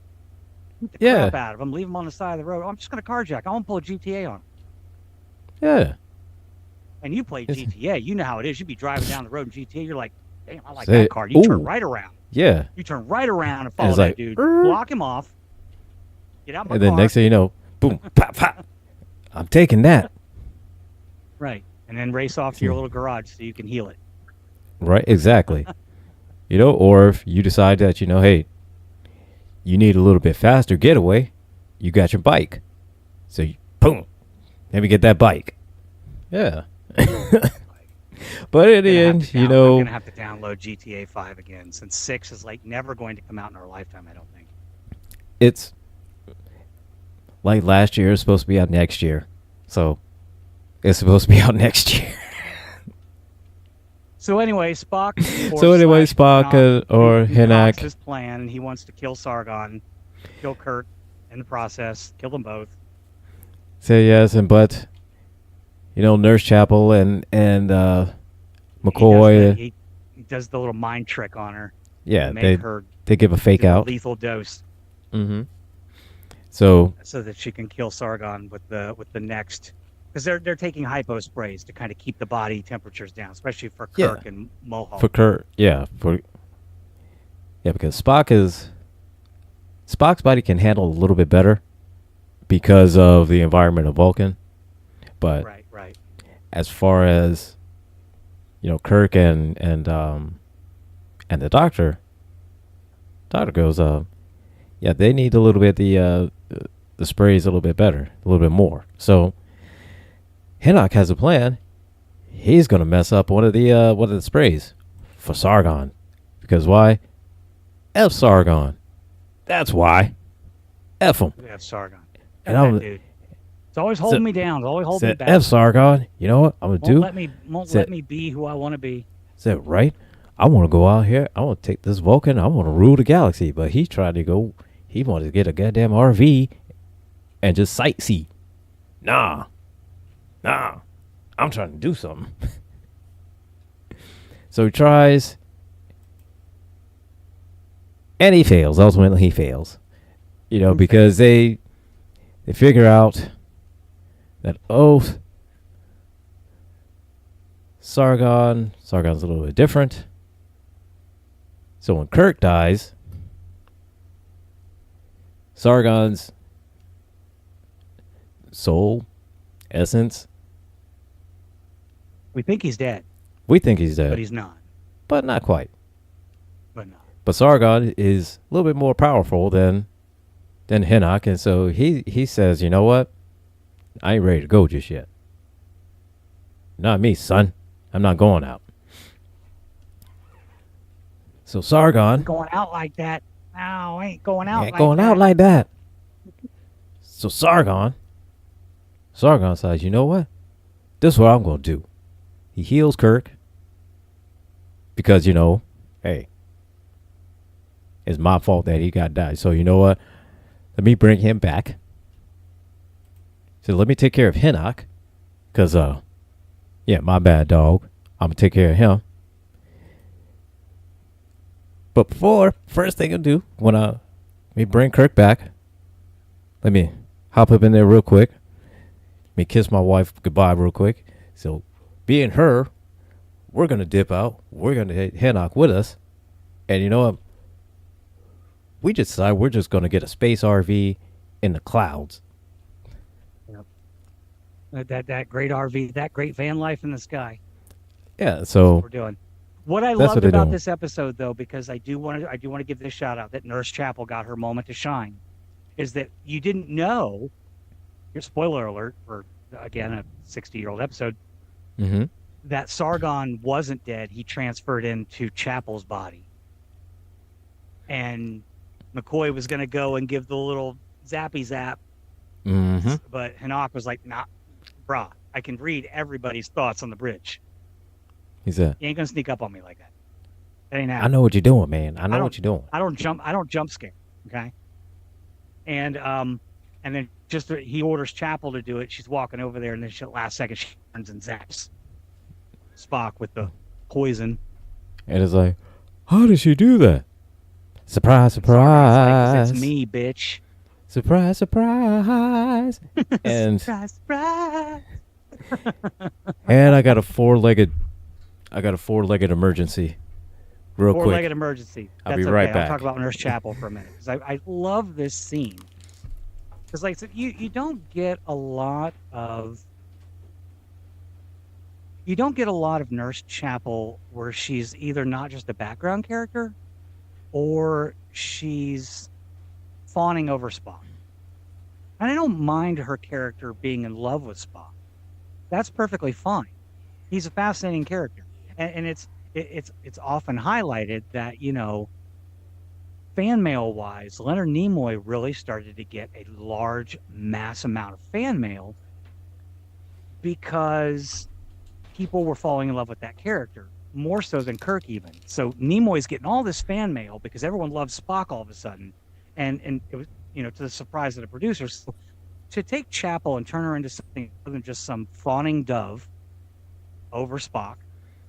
Beat the crap out of him, leave him on the side of the road. I'm just going to carjack. I want to pull a GTA on him. Yeah. And you play GTA, you know how it is. You'd be driving down the road in GTA, you're like, damn, I like that car. You turn right around. Yeah. You turn right around and follow that dude. Block him off. Get out my car. And then next thing you know, boom, pop, pop. I'm taking that. Right. And then race off to your little garage so you can heal it. Right, exactly. Or if you decide that, hey, you need a little bit faster getaway, you got your bike. So, boom, let me get that bike. Yeah. But in the end, I'm going to have to download GTA 5 again, since 6 is like never going to come out in our lifetime, I don't think. It's like last year, it's supposed to be out next year. So, it's supposed to be out next year. So anyway, Spock or Hinak, his plan, and he wants to kill Sargon, kill Kirk in the process, kill them both. Say yes, but Nurse Chapel and McCoy. He does the little mind trick on her. Yeah, they give a fake out, lethal dose. Mm-hmm. So that she can kill Sargon with the next. Because they're taking hypo sprays to kind of keep the body temperatures down, especially for Kirk and Mulhall. For Kirk, because Spock's body can handle a little bit better because of the environment of Vulcan, but right. As far as Kirk and the doctor goes, they need a little bit the sprays a little bit better, a little bit more. So Hinak has a plan. He's gonna mess up one of the sprays for Sargon, because why? F Sargon. That's why. F him. F Sargon. And dude. It's always holding me down. It's always holding me back. F Sargon. You know what I'm gonna do? Won't let me be who I want to be. Said right. I want to go out here. I want to take this Vulcan. I want to rule the galaxy. But he tried to go. He wanted to get a goddamn RV and just sightsee. Nah. I'm trying to do something. So he tries, and he fails. Ultimately, he fails. Because they figure out that Sargon's a little bit different. So when Kirk dies, Sargon's soul, essence. We think he's dead. But he's not. But not quite. But Sargon is a little bit more powerful than Hinak, and so he says, you know what? I ain't ready to go just yet. Not me, son. I'm not going out. So Sargon going out like that. No, I ain't going out. Out like that. So Sargon says, you know what? This is what I'm going to do. He heals Kirk because, hey, it's my fault that he got died. So you know what? Let me bring him back. So let me take care of Hinak because, my bad, dog. I'm going to take care of him. But first thing I'll do when let me bring Kirk back, let me hop up in there real quick. Let me kiss my wife goodbye real quick. So being her, we're going to dip out. We're going to take Hinak with us. And you know what? We just decided we're just going to get a space RV in the clouds. Yep. That great RV, that great van life in the sky. Yeah, so we're doing. What I loved about this episode, though, because I do want to give this shout out that Nurse Chapel got her moment to shine, is that you didn't know. Your spoiler alert for again a 60-year-old episode. Mm-hmm. That Sargon wasn't dead. He transferred into Chapel's body, and McCoy was going to go and give the little zappy zap, but Hinak was like, "Nah, brah, I can read everybody's thoughts on the bridge." He said, "You ain't gonna sneak up on me like that. That ain't I happening. know what you're doing, man. I know what you're doing. I don't jump scare. Okay." And then he orders Chapel to do it. She's walking over there, and then last second she turns and zaps Spock with the poison. And it's like, how did she do that? Surprise, surprise! Like, it's me, bitch. Surprise, surprise! And surprise. And I got a four-legged emergency. Real quick. Four-legged emergency. I'll be right back. I'll talk about Nurse Chapel for a minute because I love this scene. Because like I said, you don't get a lot of Nurse Chapel where she's either not just a background character or she's fawning over Spock. And I don't mind her character being in love with Spock. That's perfectly fine. He's a fascinating character, and it's often highlighted that, you know, fan mail wise, Leonard Nimoy really started to get a large mass amount of fan mail because people were falling in love with that character more so than Kirk even. So Nimoy's getting all this fan mail because everyone loves Spock all of a sudden, and it was, you know, to the surprise of the producers. So to take Chapel and turn her into something other than just some fawning dove over Spock,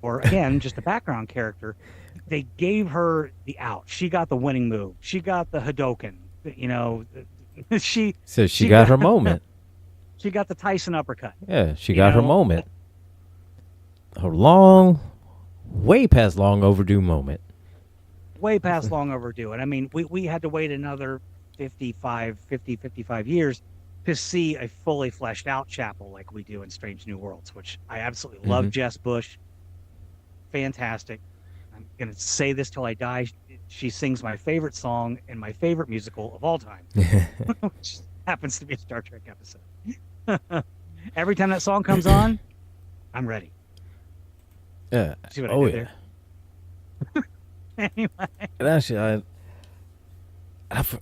or again just a background character, they gave her the out. She got the winning move. She got the Hadoken. You know, she got her moment. She got the Tyson uppercut. Yeah, she got her moment. Her way past long overdue moment. Way past long overdue. And I mean, we had to wait another 55 years to see a fully fleshed out Chapel like we do in Strange New Worlds, which I absolutely love. Jess Bush. Fantastic. I'm going to say this till I die. She sings my favorite song in my favorite musical of all time, which happens to be a Star Trek episode. Every time that song comes on, I'm ready. Yeah. See what I did there? Anyway. And actually,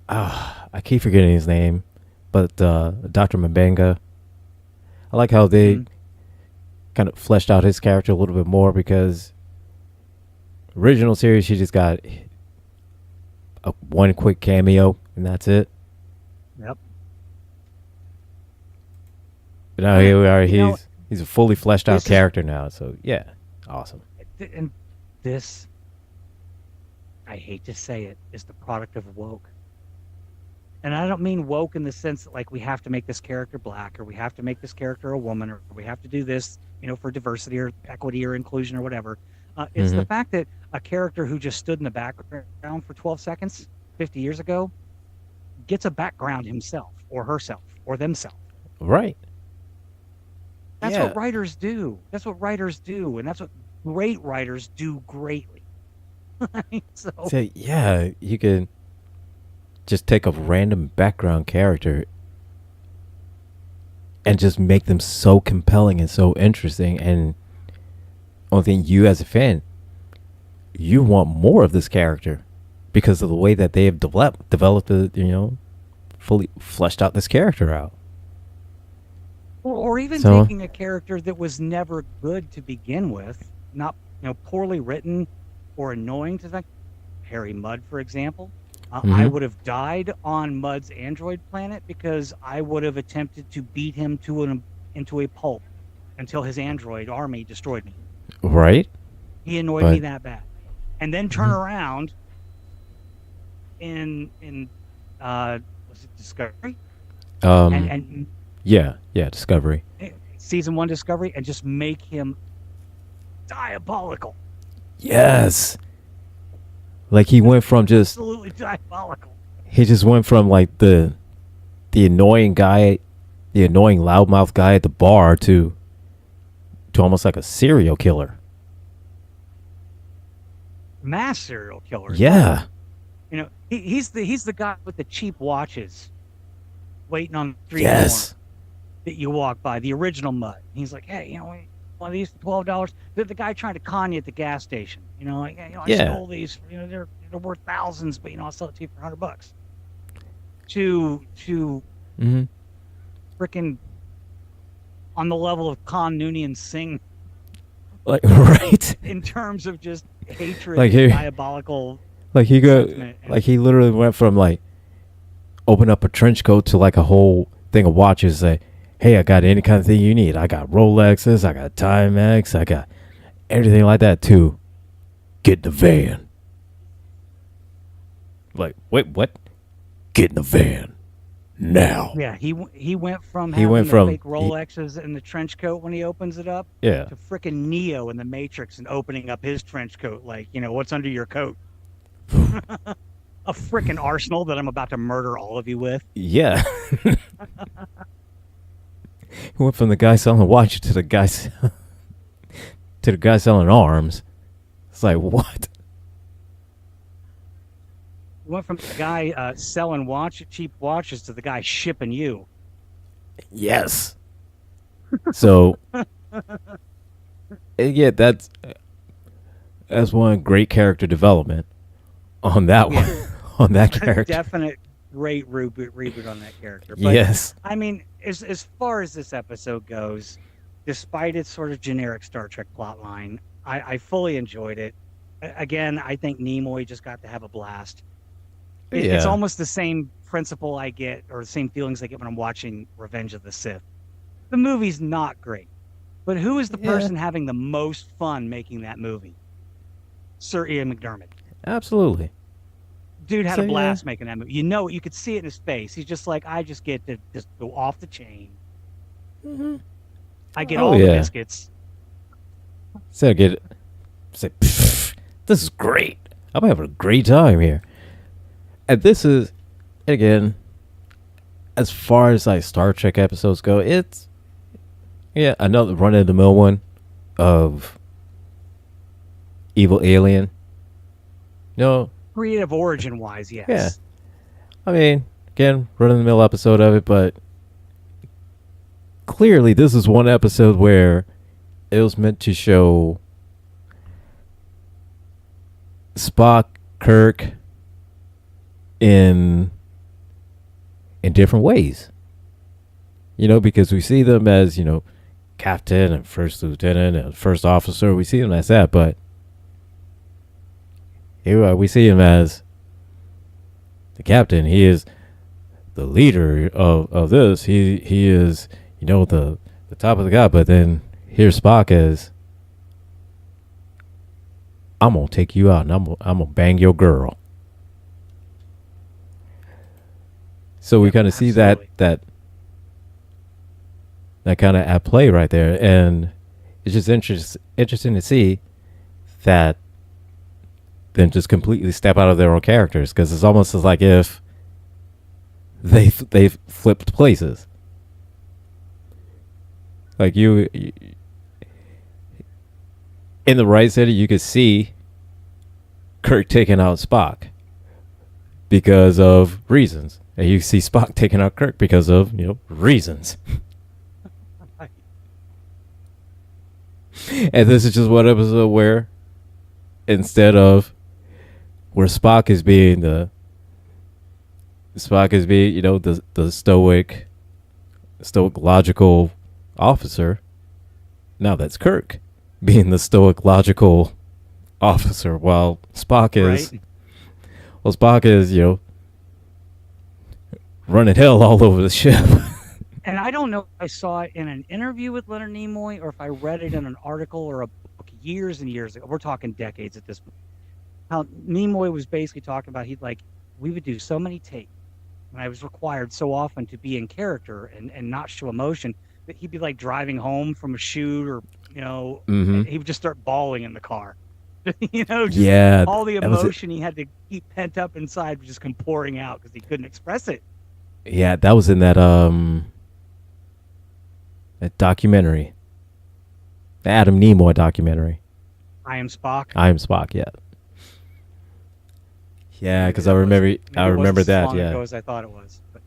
I keep forgetting his name, but Dr. Mbenga. I like how they kind of fleshed out his character a little bit more, because original series she just got one quick cameo and that's it. Yep. But now here we are. He's a fully fleshed out character now. So yeah, awesome. And this, I hate to say it, is the product of woke. And I don't mean woke in the sense that like we have to make this character black, or we have to make this character a woman, or we have to do this, you know, for diversity or equity or inclusion or whatever. It's the fact that a character who just stood in the background for 12 seconds 50 years ago gets a background himself or herself or themselves. Right. That's what writers do. That's what writers do. And that's what great writers do greatly. So yeah, you can just take a random background character and just make them so compelling and so interesting, and only thing you as a fan, you want more of this character because of the way that they have developed the, you know, fully fleshed out this character out. Or even taking a character that was never good to begin with, not, you know, poorly written or annoying to them. Harry Mudd, for example. I would have died on Mudd's android planet because I would have attempted to beat him into a pulp until his android army destroyed me. Right. He annoyed me that bad. And then turn around in was it Discovery? Yeah, Discovery. Season 1 Discovery, and just make him diabolical. Yes. Like he went from just absolutely diabolical. He just went from like the annoying guy, the annoying loudmouth guy at the bar to almost like a serial killer. Mass serial killer. Yeah. You know, he's the guy with the cheap watches waiting on the street corner that you walk by, the original Mudd. He's like, hey, you know, one of these for $12. The guy trying to con you at the gas station. You know, like, you know, I stole these. You know, they're worth thousands, but you know, I'll sell it to you for $100. To freaking on the level of Khan Noonien Singh Like, right? In terms of just hatred, like and diabolical. Like he he literally went from like open up a trench coat to like a whole thing of watches. Say, hey, I got any kind of thing you need. I got Rolexes, I got Timex, I got everything like that too. Get in the van. Like, wait, what? Get in the van now. Yeah, he went from having the fake Rolexes and the trench coat when he opens it up, to frickin' Neo in the Matrix and opening up his trench coat. Like, what's under your coat? A frickin' arsenal that I'm about to murder all of you with. Yeah. He went from the guy selling watches to the guy selling arms. It's like, what? Went from the guy selling cheap watches to the guy shipping you. Yes. So, yeah, that's one great character development on that one, on that character. Definite great reboot on that character. But, yes. I mean, as far as this episode goes, despite its sort of generic Star Trek plotline, I fully enjoyed it. Again, I think Nimoy just got to have a blast. It's almost the same principle I get, or the same feelings I get when I'm watching Revenge of the Sith. The movie's not great, but who is the person having the most fun making that movie? Sir Ian McDiarmid. Absolutely. Dude had a blast making that movie. You could see it in his face. He's just like, I just get to just go off the chain. Mm-hmm. I get all the biscuits. So I get it. Say, this is great. I'm having a great time here. And this is, again, as far as like Star Trek episodes go, it's another run-of-the-mill one of evil alien. Creative origin-wise, yes. Yeah. I mean, again, run-of-the-mill episode of it, but clearly this is one episode where it was meant to show Spock, Kirk, in different ways, because we see them as captain and first lieutenant and first officer. We see them as that, but here we see him as the captain. He is the leader of this. He is the top of the guy. But then here's Spock as, I'm gonna take you out and I'm gonna bang your girl. So we kind of see that kind of at play right there, and it's just interesting to see that them just completely step out of their own characters, because it's almost as like if they've flipped places. Like you in the right city, you could see Kirk taking out Spock because of reasons. And you see Spock taking out Kirk because of, reasons. And this is just one episode where, instead of where Spock is being the stoic logical officer, now that's Kirk being the stoic logical officer, while Spock is running hell all over the ship. And I don't know if I saw it in an interview with Leonard Nimoy or if I read it in an article or a book years and years ago. We're talking decades at this point. How Nimoy was basically talking about, we would do so many takes, and I was required so often to be in character and not show emotion, that he'd be like driving home from a shoot, or and he would just start bawling in the car. All the emotion he had to keep pent up inside was just come pouring out because he couldn't express it. Yeah, that was in that documentary, the Adam Nimoy documentary. I Am Spock. Yeah. Yeah, because I remember that. Yeah, as I thought it was. But,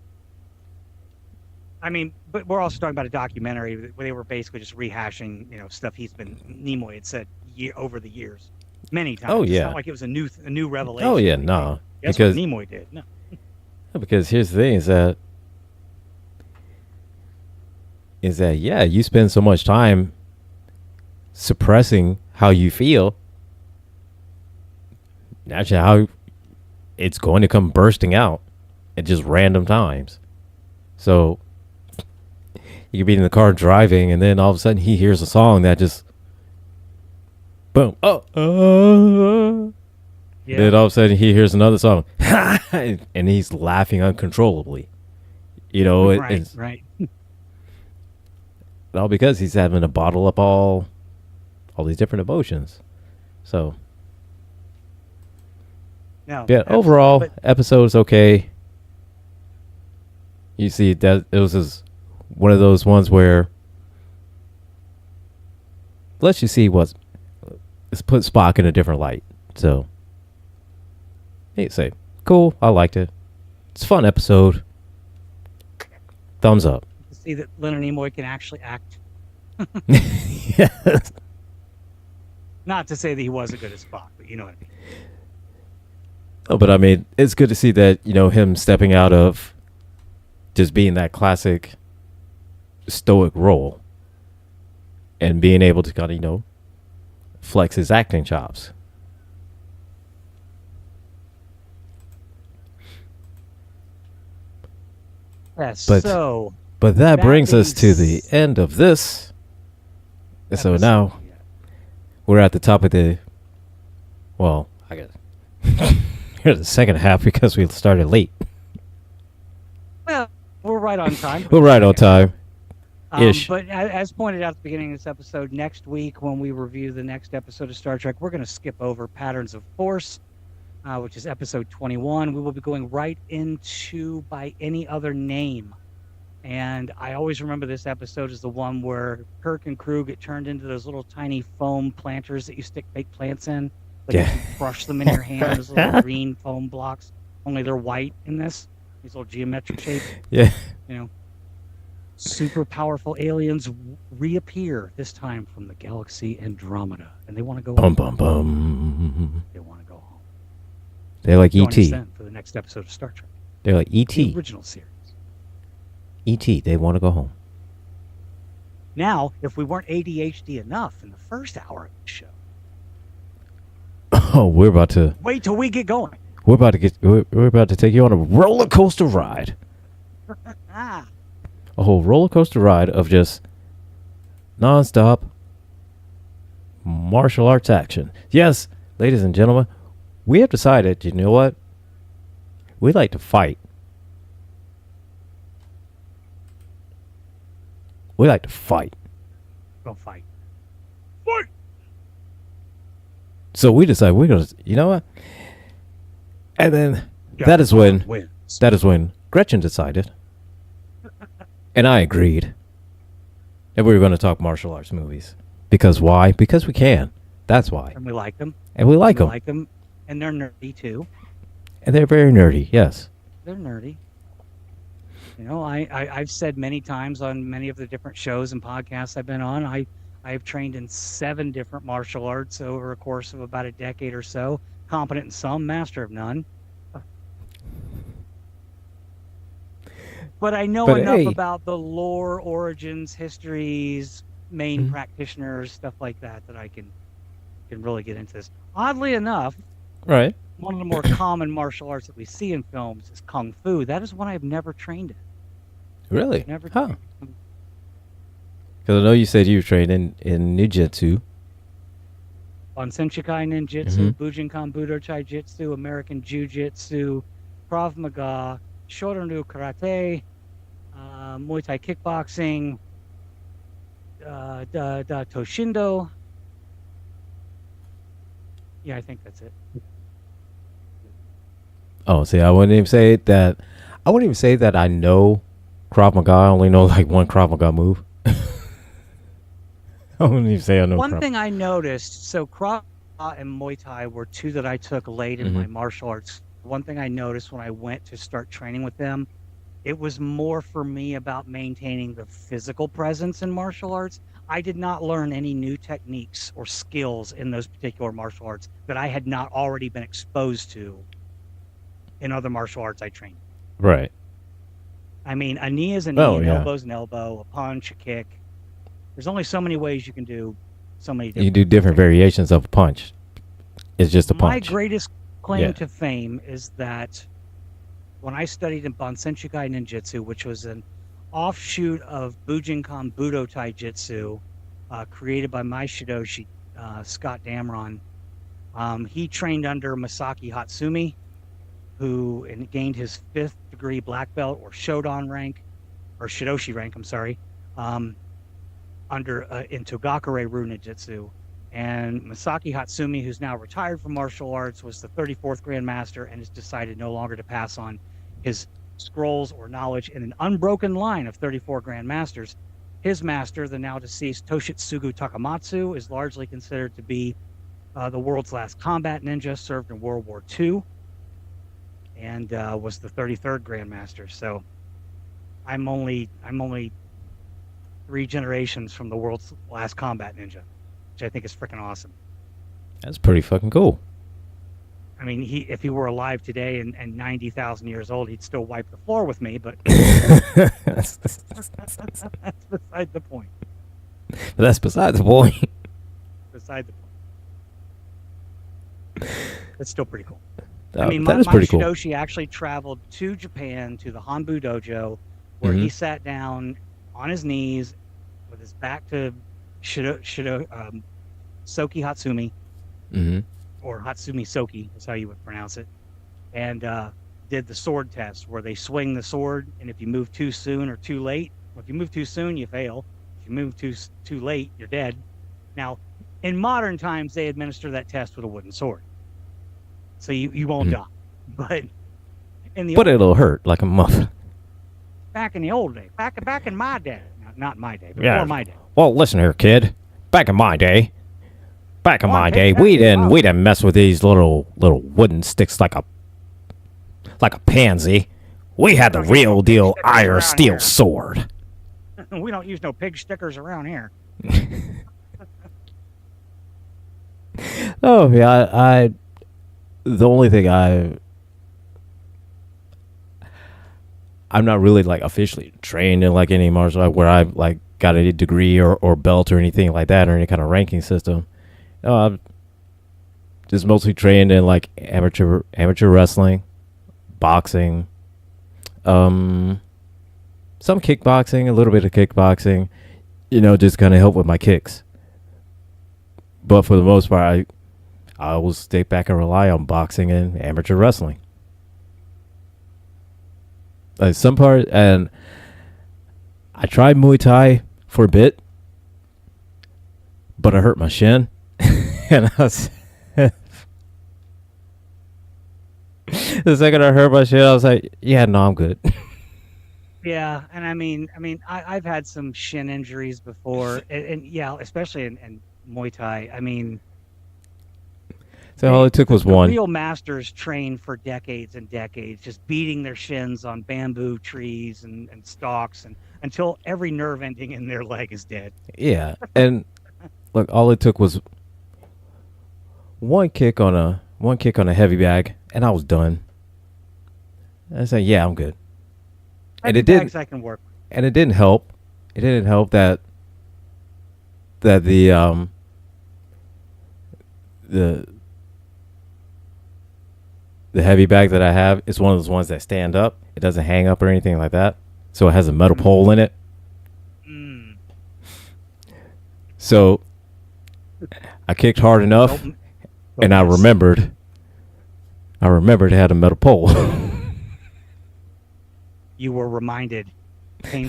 I mean, but we're also talking about a documentary where they were basically just rehashing, stuff Nimoy had said over the years, many times. Oh yeah. It's not like it was a new revelation. Oh yeah, no. That's what Nimoy did. No. Because here's the thing: is that you spend so much time suppressing how you feel, naturally how it's going to come bursting out at just random times. So you could be in the car driving, and then all of a sudden he hears a song that just boom. Yeah. Then all of a sudden he hears another song, and he's laughing uncontrollably. You know, it's right. All because he's having to bottle up all these different emotions. So, yeah, overall, episode's okay. You see that it was just one of those ones where let's just see let's put Spock in a different light. So, hey, say, cool, I liked it. It's a fun episode. Thumbs up. To see that Leonard Nimoy can actually act. Yes. Not to say that he wasn't good as Spock, but you know what I mean. Oh, but I mean, it's good to see that, you know, him stepping out of just being that classic stoic role and being able to kind of, you know, flex his acting chops. Yes, but that brings us to the end of this. So now we're at the top of the, well, I guess here's the second half because we started late. Well, we're right on time. We're right on time. Ish. But as pointed out at the beginning of this episode, next week when we review the next episode of Star Trek, we're going to skip over Patterns of Force, which is episode 21. We will be going right into By Any Other Name. And I always remember this episode as the one where Kirk and crew get turned into those little tiny foam planters that you stick fake plants in. But you can crush them in your hand, those little green foam blocks. Only they're white in this. These little geometric shapes. Yeah. You know, super powerful aliens reappear, this time from the galaxy Andromeda. And they want to go home. Bum, bum. They want to go home. They're like E.T. For the next episode of Star Trek. They're like E.T. The original series. E.T. They want to go home. Now, if we weren't ADHD enough in the first hour of the show. Oh, we're about to... Wait till we get going. We're about to take you on a roller coaster ride. A whole roller coaster ride of just nonstop martial arts action. Yes, ladies and gentlemen, we have decided, you know what? We like to fight. We like to fight. Go fight. Fight! So we decided we're going to, you know what? And then that is when Gretchen decided, and I agreed, that we were going to talk martial arts movies. Because why? Because we can. That's why. And we like them. And we like them. We like them. And they're nerdy, too. And they're very nerdy, yes. They're nerdy. You know, I've said many times on many of the different shows and podcasts I've been on, I've trained in 7 different martial arts over a course of about a decade or so. Competent in some, master of none. But I know enough about the lore, origins, histories, main practitioners, stuff like that, that I can really get into this. Oddly enough, right, one of the more common martial arts that we see in films is Kung Fu. That is one I've never trained in. Really? Never. Huh. Because I know you said you were trained in Ninjutsu. On Senshikai Ninjutsu, Bujinkan Budo Chai Jitsu, American Jiu-Jitsu, Krav Maga, Shorin-ryu Karate, Muay Thai Kickboxing, Toshindo. Yeah, I think that's it. Oh, see, I wouldn't even say that. I wouldn't even say that I know Krav Maga. I only know like one Krav Maga move. I wouldn't even say I know. One thing I noticed, so Krav Maga and Muay Thai were 2 that I took late in my martial arts. One thing I noticed when I went to start training with them, it was more for me about maintaining the physical presence in martial arts. I did not learn any new techniques or skills in those particular martial arts that I had not already been exposed to in other martial arts I trained. Right. I mean, a knee is a knee, an elbow is an elbow, a punch, a kick. There's only so many ways you can do so many different. You do different variations of a punch. It's just a punch. My greatest claim to fame is that when I studied in Bansenshikai Ninjutsu, which was an offshoot of Bujinkan Budo Taijutsu, created by my Shidoshi, Scott Damron. He trained under Masaki Hatsumi, who gained his 5th degree black belt or Shodan rank, or Shidoshi rank, I'm sorry, in Togakure Runijutsu. And Masaki Hatsumi, who's now retired from martial arts, was the 34th Grandmaster and has decided no longer to pass on his scrolls or knowledge in an unbroken line of 34 Grandmasters. His master, the now deceased Toshitsugu Takamatsu, is largely considered to be the world's last combat ninja, served in World War II, and was the 33rd Grandmaster. So I'm only 3 generations from the world's last combat ninja, which I think is freaking awesome. That's pretty fucking cool. I mean, if he were alive today and 90,000 years old, he'd still wipe the floor with me, but that's beside the point. That's beside the point. Beside the point. That's still pretty cool. I mean, my Shidoshi actually traveled to Japan, to the Hanbu Dojo, where he sat down on his knees with his back to Soki Hatsumi, or Hatsumi Soki is how you would pronounce it, and did the sword test where they swing the sword, and if you move too soon or too late, if you move too soon, you fail. If you move too late, you're dead. Now, in modern times, they administer that test with a wooden sword, so you won't die. But it'll hurt like a muff. Back in the old day, back in my day, not my day, but before my day. Well, listen here, kid. Back in my day, we didn't mess with these little wooden sticks like a pansy. We had the real deal iron steel sword. We don't use no pig stickers around here. Oh yeah, the only thing I'm not really like officially trained in like any martial art where I like got any degree or belt or anything like that or any kind of ranking system. No, I'm just mostly trained in like amateur wrestling, boxing, some kickboxing, a little bit of kickboxing, just kind of help with my kicks. But for the most part, I will stay back and rely on boxing and amateur wrestling. Some part, and I tried Muay Thai for a bit, but I hurt my shin, and I was the second I hurt my shin, I was like, "Yeah, no, I'm good." Yeah, and I mean, I've had some shin injuries before, and yeah, especially in Muay Thai. I mean. So all it took was one. Real masters train for decades and decades, just beating their shins on bamboo trees and stalks, and until every nerve ending in their leg is dead. Yeah, and look, all it took was one kick on a heavy bag, and I was done. I said, "Yeah, I'm good." And it didn't. I can work. And it didn't help. It didn't help that the heavy bag that I have is one of those ones that stand up. It doesn't hang up or anything like that. So it has a metal pole in it. So I kicked hard enough, and I remembered it had a metal pole. You were reminded. I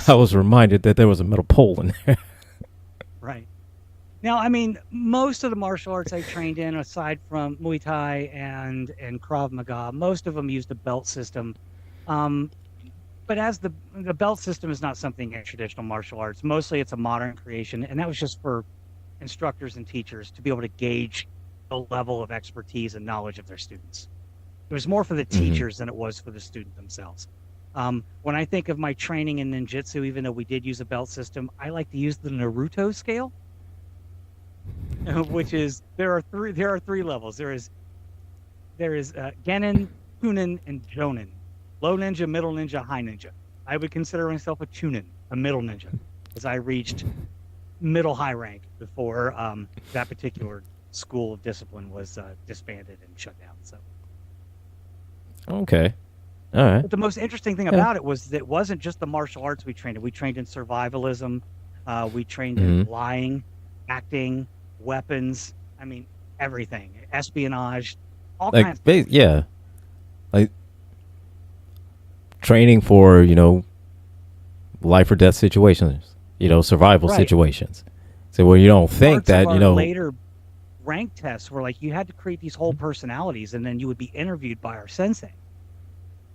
was reminded that there was a metal pole in there. Right. Now, I mean, most of the martial arts I trained in, aside from Muay Thai and Krav Maga, most of them used a belt system. But as the belt system is not something in traditional martial arts, mostly it's a modern creation, and that was just for instructors and teachers to be able to gauge the level of expertise and knowledge of their students. It was more for the teachers than it was for the student themselves. When I think of my training in ninjutsu, even though we did use a belt system, I like to use the Naruto scale. Which is there are three levels. There is Genin, Chunin, and Jonin. Low ninja, middle ninja, high ninja. I would consider myself a Chunin, a middle ninja, as I reached middle high rank before that particular school of discipline was disbanded and shut down. So. Okay. All right. But the most interesting thing about it was that it wasn't just the martial arts we trained in. We trained in survivalism. We trained in lying, acting, weapons. I mean, everything. Espionage, all kinds of things. Yeah. Like training for, life or death situations, survival situations. So where you don't think that, later rank tests were like you had to create these whole personalities, and then you would be interviewed by our sensei.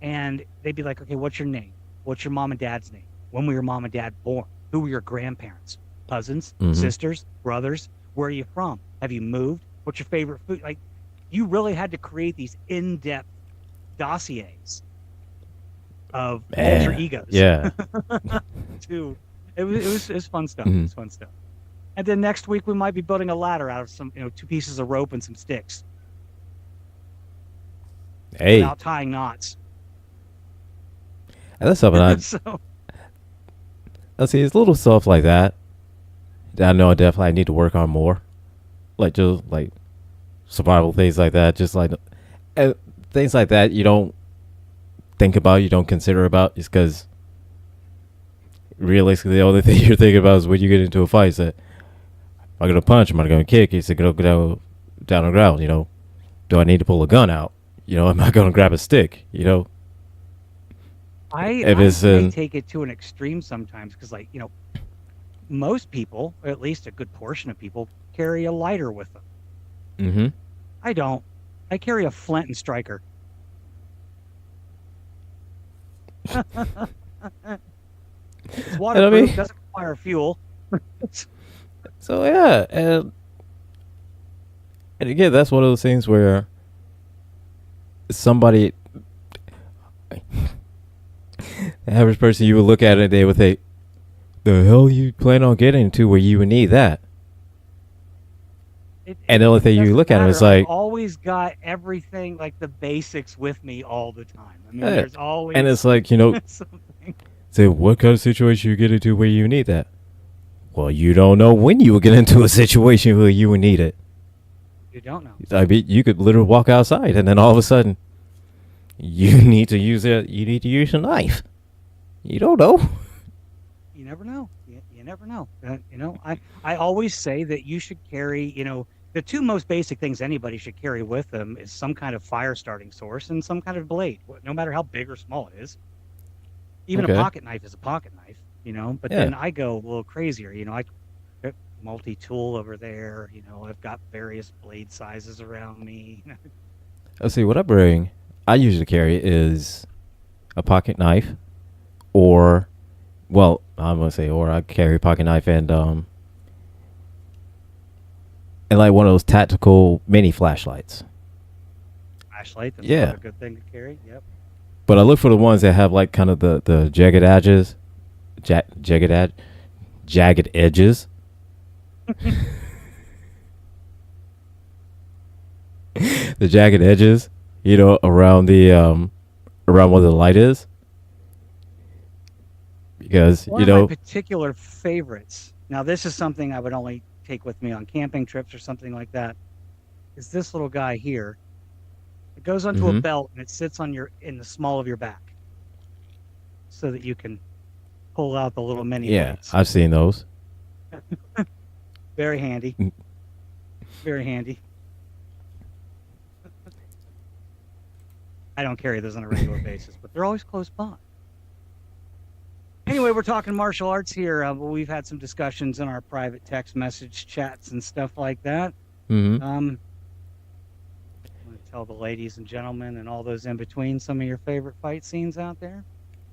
And they'd be like, okay, what's your name? What's your mom and dad's name? When were your mom and dad born? Who were your grandparents? Cousins, sisters, brothers? Where are you from? Have you moved? What's your favorite food? Like, you really had to create these in-depth dossiers of alter egos. Yeah. It was fun stuff. It was fun stuff. And then next week we might be building a ladder out of some, 2 pieces of rope and some sticks. Hey. Without tying knots. And that's something let's see, it's little stuff like that I know I definitely need to work on more. Like, just like survival things like that. Just like things like that you don't think about, you don't consider about, just because realistically the only thing you're thinking about is when you get into a fight is that, am I going to punch? Am I going to kick? Is it going to go down on the ground? Do I need to pull a gun out? Am I going to grab a stick? I take it to an extreme sometimes because, like, most people, or at least a good portion of people, carry a lighter with them. Mm-hmm. I don't. I carry a flint and striker. It's waterproof, doesn't require fuel. So yeah, and again, that's one of those things where somebody, the average person, you would look at it and they would think, the hell you plan on getting to where you would need that? And the only thing you look at it is like, I've always got everything, like the basics, with me all the time. I mean, there's always, and it's like, something. Say, what kind of situation you get into where you need that? Well, you don't know when you will get into a situation where you would need it. You don't know. I mean, you could literally walk outside, and then all of a sudden, you need to use it. You need to use a knife. You don't know. You never know. You never know. I always say that you should carry, the 2 most basic things anybody should carry with them is some kind of fire starting source and some kind of blade, no matter how big or small it is. Even a pocket knife is a pocket knife, but then I go a little crazier. I got multi-tool over there. I've got various blade sizes around me. Let's see, what I usually carry is a pocket knife, or I carry a pocket knife and like one of those tactical mini flashlights. Flashlight, that's a good thing to carry. Yep. But I look for the ones that have like kind of the jagged edges, jagged edges. The jagged edges, around the around where the light is. Because one of my particular favorites. Now, this is something I would only take with me on camping trips or something like that. Is this little guy here? It goes onto a belt and it sits in the small of your back, so that you can pull out the little mini. Yeah, blades. I've seen those. Very handy. Very handy. I don't carry those on a regular basis, but they're always close by. Anyway, we're talking martial arts here, but we've had some discussions in our private text message chats and stuff like that. Mm-hmm. I'm going to tell the ladies and gentlemen and all those in between some of your favorite fight scenes out there.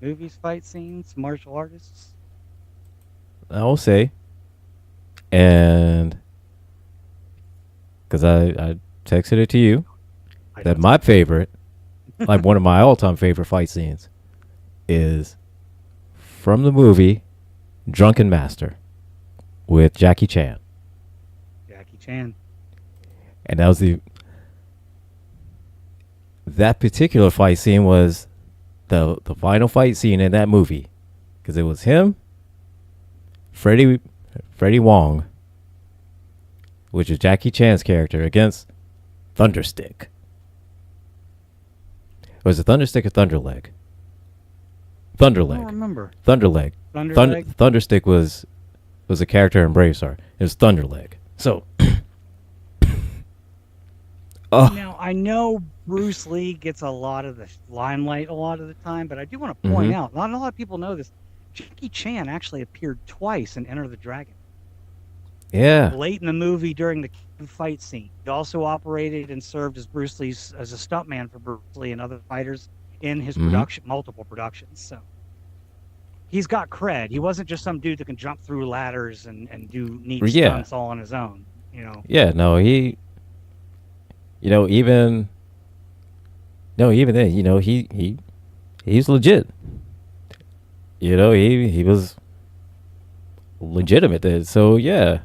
Movies, fight scenes, martial artists. I will say, and because I texted it to you, that my favorite, like one of my all-time favorite fight scenes, is from the movie Drunken Master with Jackie Chan. Jackie Chan. And that was that particular fight scene was the final fight scene in that movie, because it was him, Freddie Freddie Wong, which is Jackie Chan's character, against Thunderstick. Was it Thunderstick or Thunderleg? Thunderleg. I don't remember. Thunderleg. Thunderstick was a character in Brave Star. It was Thunderleg. So. Now, I know Bruce Lee gets a lot of the limelight a lot of the time, but I do want to point out, not a lot of people know this, Jackie Chan actually appeared twice in Enter the Dragon. Yeah. Late in the movie during the fight scene. He also operated and served as Bruce Lee's, as a stuntman for Bruce Lee and other fighters in his multiple productions. So he's got cred. He wasn't just some dude that can jump through ladders and do neat stunts all on his own, you know. Yeah, no, he... even then, he's legit. He was legitimate then. So yeah,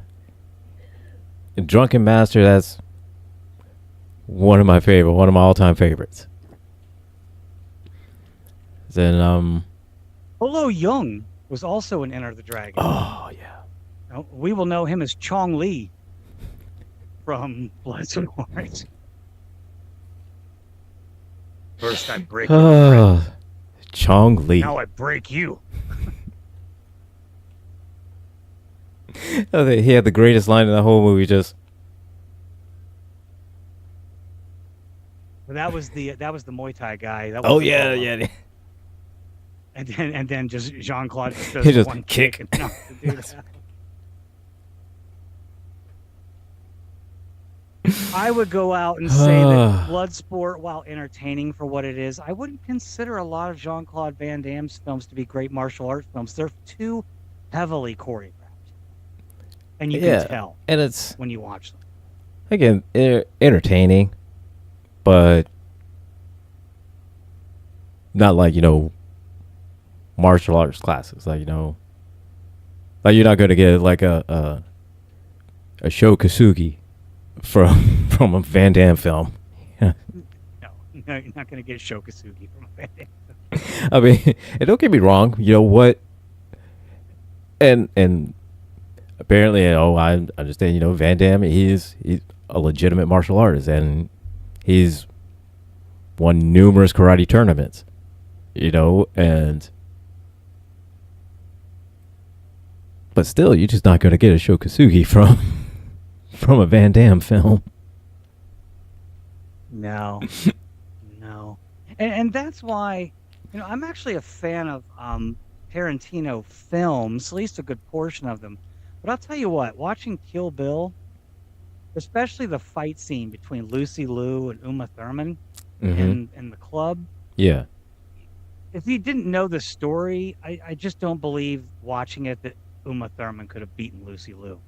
Drunken Master, that's one of my all-time favorites. Then Olo Young was also in Enter the Dragon. Oh yeah. We will know him as Chong Li from Bloods and Wars. First I break you. Chong Li. Now I break you. He had the greatest line in the whole movie. Just. Well, that was the Muay Thai guy. That was yeah. And then just Jean-Claude just does he just one kick. And knocks the dude out. I would go out and say that Bloodsport, while entertaining for what it is, I wouldn't consider a lot of Jean-Claude Van Damme's films to be great martial arts films. They're too heavily choreographed. And you can tell and it's when you watch them. Again, entertaining, but not like, martial arts classics. Like, like you're not going to get like a Sho Kosugi from a Van Damme film. No, you're not going to get Sho Kosugi from a Van Damme film. I mean, and don't get me wrong, what? And apparently, I understand, Van Damme, he's a legitimate martial artist, and he's won numerous karate tournaments, and but still, you're just not going to get a Sho Kosugi from a Van Damme film. No. And that's why, I'm actually a fan of Tarantino films, at least a good portion of them. But I'll tell you what, watching Kill Bill, especially the fight scene between Lucy Liu and Uma Thurman in the club. Yeah. If you didn't know the story, I just don't believe watching it that Uma Thurman could have beaten Lucy Liu.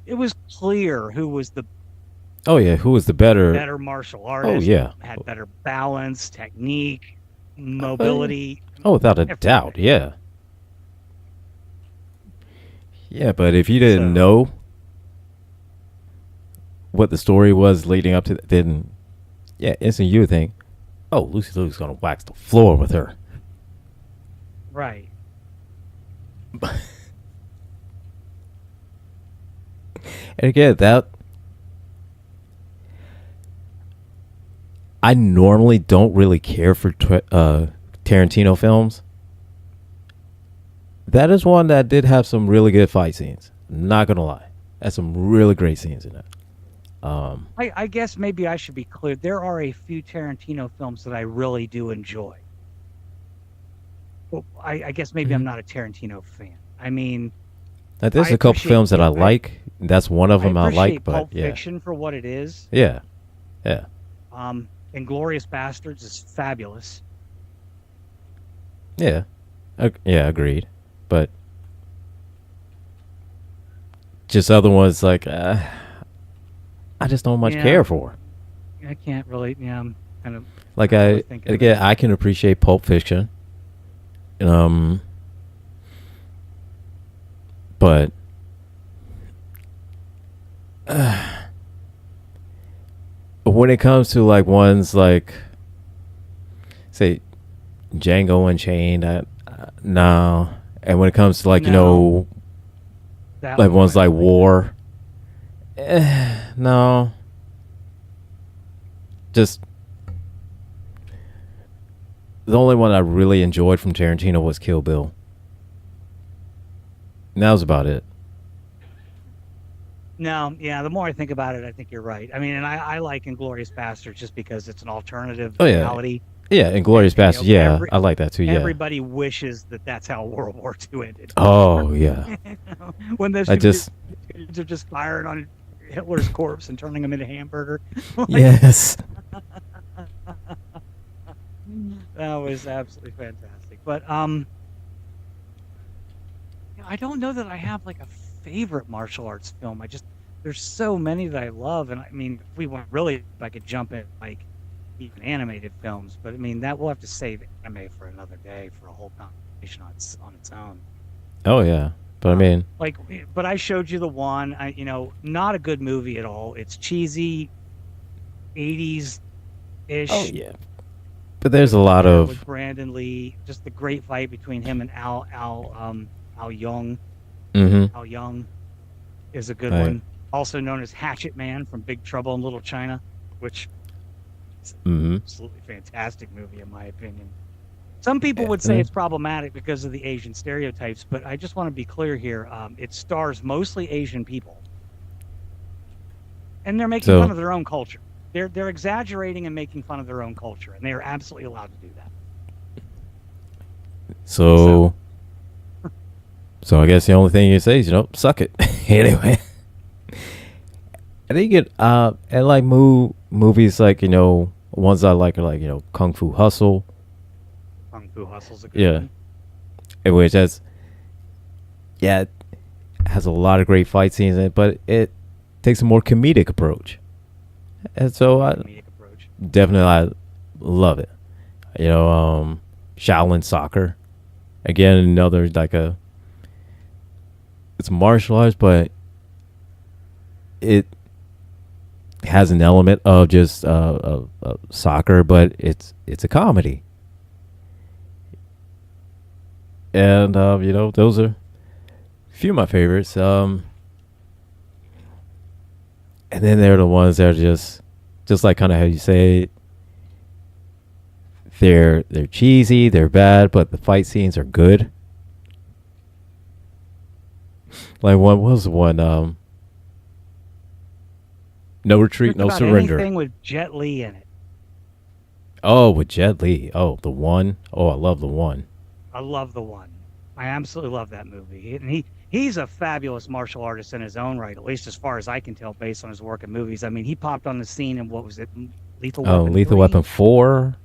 It was clear who was the better martial artist. Oh yeah, had better balance, technique, mobility. Without a doubt, yeah. Yeah, but if you didn't know what the story was leading up to, then instantly you would think, oh, Lucy Liu's gonna wax the floor with her. Right. And again, I normally don't really care for Tarantino films. That is one that did have some really good fight scenes. Not gonna lie, that's some really great scenes in it. I guess maybe I should be clear. There are a few Tarantino films that I really do enjoy. Well, I guess maybe I'm not a Tarantino fan. I mean, there's a couple films that I like. That's one of them I like, but Pulp Fiction for what it is. Yeah. Inglourious Bastards is fabulous. Yeah. Agreed. But just other ones like I just don't much care for. I can't really. Yeah, I'm kind of like I can appreciate Pulp Fiction. But when it comes to like ones like, say, Django Unchained, no. And when it comes to like That Like ones like I War. No. Just the only one I really enjoyed from Tarantino was Kill Bill. And that was about it. No, yeah. The more I think about it, I think you're right. I mean, and I like Inglourious Basterds just because it's an alternative reality. Yeah, Inglourious Basterds. Yeah, I like that too. Yeah. Everybody wishes that that's how World War II ended. Oh yeah. When those dudes are just firing on Hitler's corpse and turning him into hamburger. Yes. That was absolutely fantastic. But I don't know that I have like a favorite martial arts film. There's so many that I love, and I mean, if we want really, if I could jump in like even animated films, but I mean that we'll have to save anime for another day for a whole conversation on its own. Oh yeah, but I mean, but I showed you the one. Not a good movie at all. It's cheesy, 80s ish. Oh yeah, but there's a lot of with Brandon Lee. Just the great fight between him and Al Young. Mm-hmm. Al Young is a good one. Also known as Hatchet Man from Big Trouble in Little China, which is an absolutely fantastic movie in my opinion. Some people would say it's problematic because of the Asian stereotypes, but I just want to be clear here. It stars mostly Asian people, and they're making fun of their own culture. They're exaggerating and making fun of their own culture, and they are absolutely allowed to do that. So I guess the only thing you say is, suck it. Anyway, I think and like movies like, ones I like are like, Kung Fu Hustle. Kung Fu Hustle's a good one. In which it has a lot of great fight scenes in it, but it takes a more comedic approach. And so I love it. Shaolin Soccer. Again, another like it's martial arts, but it has an element of just soccer, but it's a comedy. And those are a few of my favorites. And then there are the ones that are just like kind of how you say they're cheesy, they're bad, but the fight scenes are good. Like what was the one? No Retreat, No Surrender. Anything with Jet Li in it. Oh, with Jet Li. Oh, the one. Oh, I love the one. I love the one. I absolutely love that movie. And he's a fabulous martial artist in his own right, at least as far as I can tell based on his work in movies. I mean, he popped on the scene in, what was it, Lethal Weapon 3? Lethal Weapon 4?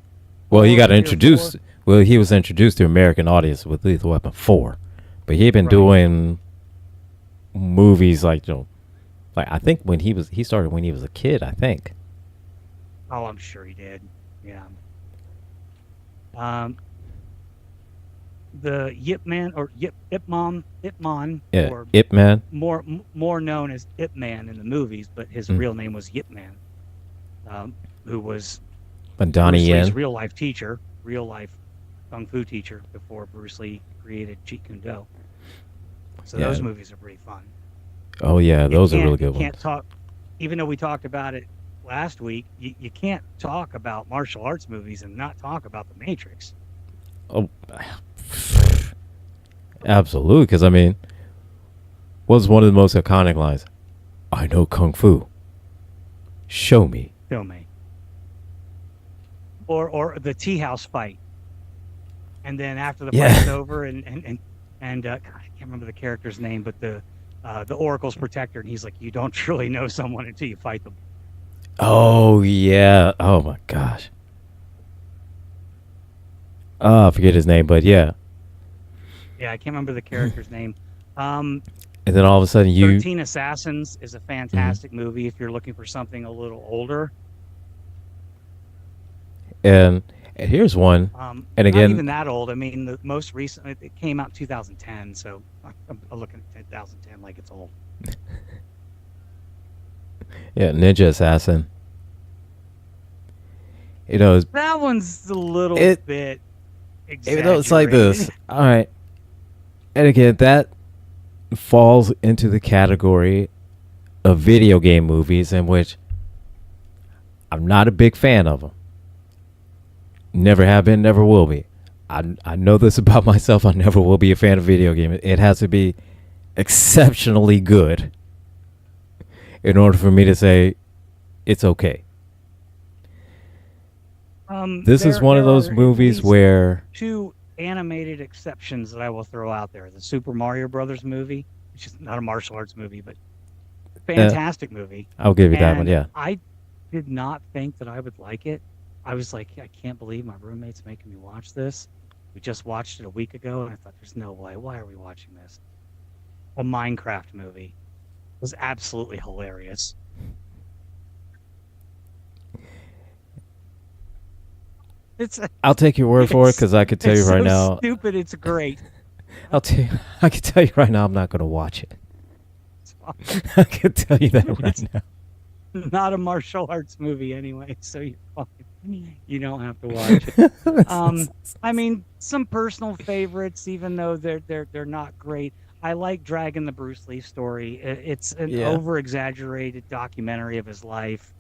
Well, he got introduced. Well, he was introduced to American audience with Lethal Weapon 4. But he had been doing movies like, I think he started when he was a kid, I think. Oh, I'm sure he did. Yeah. The Yip Man or Ip Man, yeah, or Ip Man, more known as Ip Man in the movies, but his real name was Yip Man, who was Donnie Bruce Lee's Yen, real life kung fu teacher before Bruce Lee created Jeet Kune Do. So those movies are pretty fun. Oh yeah, those are really good ones. You can't talk, even though we talked about it last week. You can't talk about martial arts movies and not talk about The Matrix. Oh, absolutely. Because I mean, what's one of the most iconic lines? I know kung fu. Show me. Show me. Or the tea house fight, and then after the fight's over, and God, I can't remember the character's name, but the Oracle's protector, and he's like, you don't truly know someone until you fight them. Oh yeah. Oh my gosh. I forget his name, but yeah. Yeah, I can't remember the character's name. And then all of a sudden 13 Assassins is a fantastic movie if you're looking for something a little older. And here's one. And again, not even that old. I mean, the most recent, it came out in 2010, so I'm looking at 2010 like it's old. Yeah, Ninja Assassin. That one's a little bit exaggerated. Even though it's like this. All right. And again, falls into the category of video game movies in which I'm not a big fan of them. Never have been, never will be. I know this about myself. I never will be a fan of video games. It has to be exceptionally good in order for me to say it's okay. This is one of those movies where... Two animated exceptions that I will throw out there. The Super Mario Brothers movie, which is not a martial arts movie, but fantastic movie. I'll give you that one, yeah. I did not think that I would like it. I was like, I can't believe my roommate's making me watch this. We just watched it a week ago, and I thought, there's no way. Why are we watching this? A Minecraft movie. It was absolutely hilarious. I'll take your word for it, because I could tell you right now. It's stupid. It's great. I can tell you right now, I'm not going to watch it. I can tell you that right now. Not a martial arts movie anyway, so you don't have to watch it. I mean, some personal favorites, even though they're not great. I like Dragon, the Bruce Lee story. It's an over-exaggerated documentary of his life,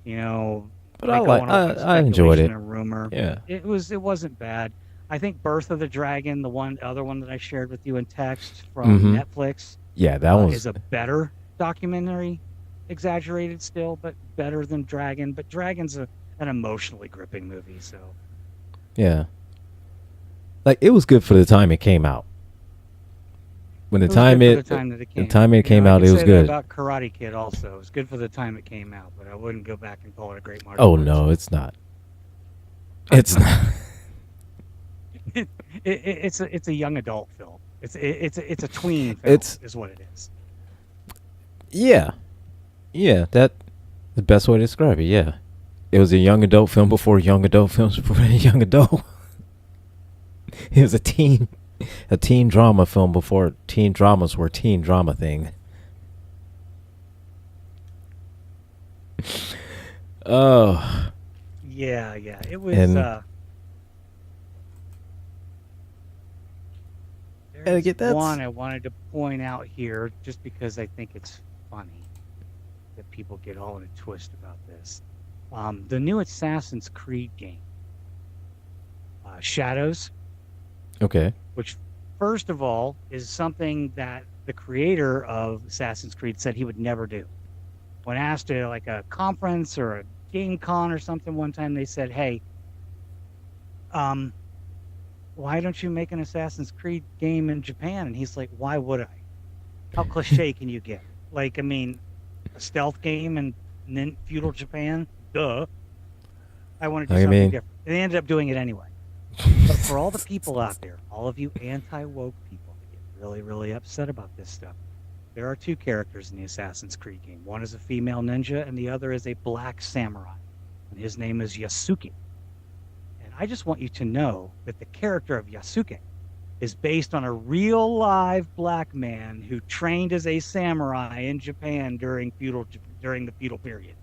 you know. But I enjoyed it. A rumor. Yeah, it wasn't bad. I think Birth of the Dragon, the other one that I shared with you in text from Netflix. Yeah, that one is a better documentary. Exaggerated still, but better than Dragon. But Dragon's an emotionally gripping movie, so yeah, like it was good for the time it came out. When the time it came out, it was good. About Karate Kid also, it was good for the time it came out, but I wouldn't go back and call it a great martial arts. Oh no, it's not. It's not. It's a young adult film. It's a tween film. Is what it is. Yeah. Yeah, that's the best way to describe it, yeah. It was a young adult film before young adult films before a young adult. It was a teen drama film before teen dramas were a teen drama thing. Oh. Yeah. It was... there's one I wanted to point out here just because I think it's funny that people get all in a twist about this. The new Assassin's Creed game, Shadows. Okay. Which, first of all, is something that the creator of Assassin's Creed said he would never do. When asked at like a conference or a game con or something one time, they said, hey, why don't you make an Assassin's Creed game in Japan? And he's like, why would I? How cliche can you get? Like, I mean... a stealth game and then feudal Japan? Duh. I want to do something different. And they ended up doing it anyway. But for all the people out there, all of you anti-woke people that get really, really upset about this stuff, there are two characters in the Assassin's Creed game. One is a female ninja, and the other is a black samurai. And his name is Yasuke. And I just want you to know that the character of Yasuke is based on a real live black man who trained as a samurai in Japan during the feudal period.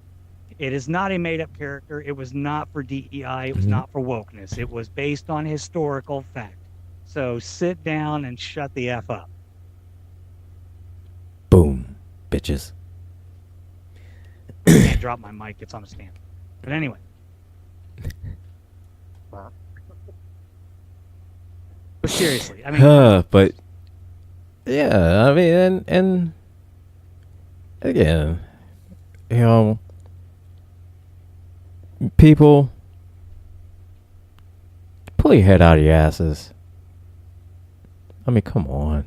It is not a made-up character. It was not for DEI. It was not for wokeness. It was based on historical fact. So sit down and shut the F up. Boom, bitches. I can't drop my mic. It's on a stand. But anyway. But seriously, I mean... but... Yeah, I mean, and again, you know, people, pull your head out of your asses. I mean, come on.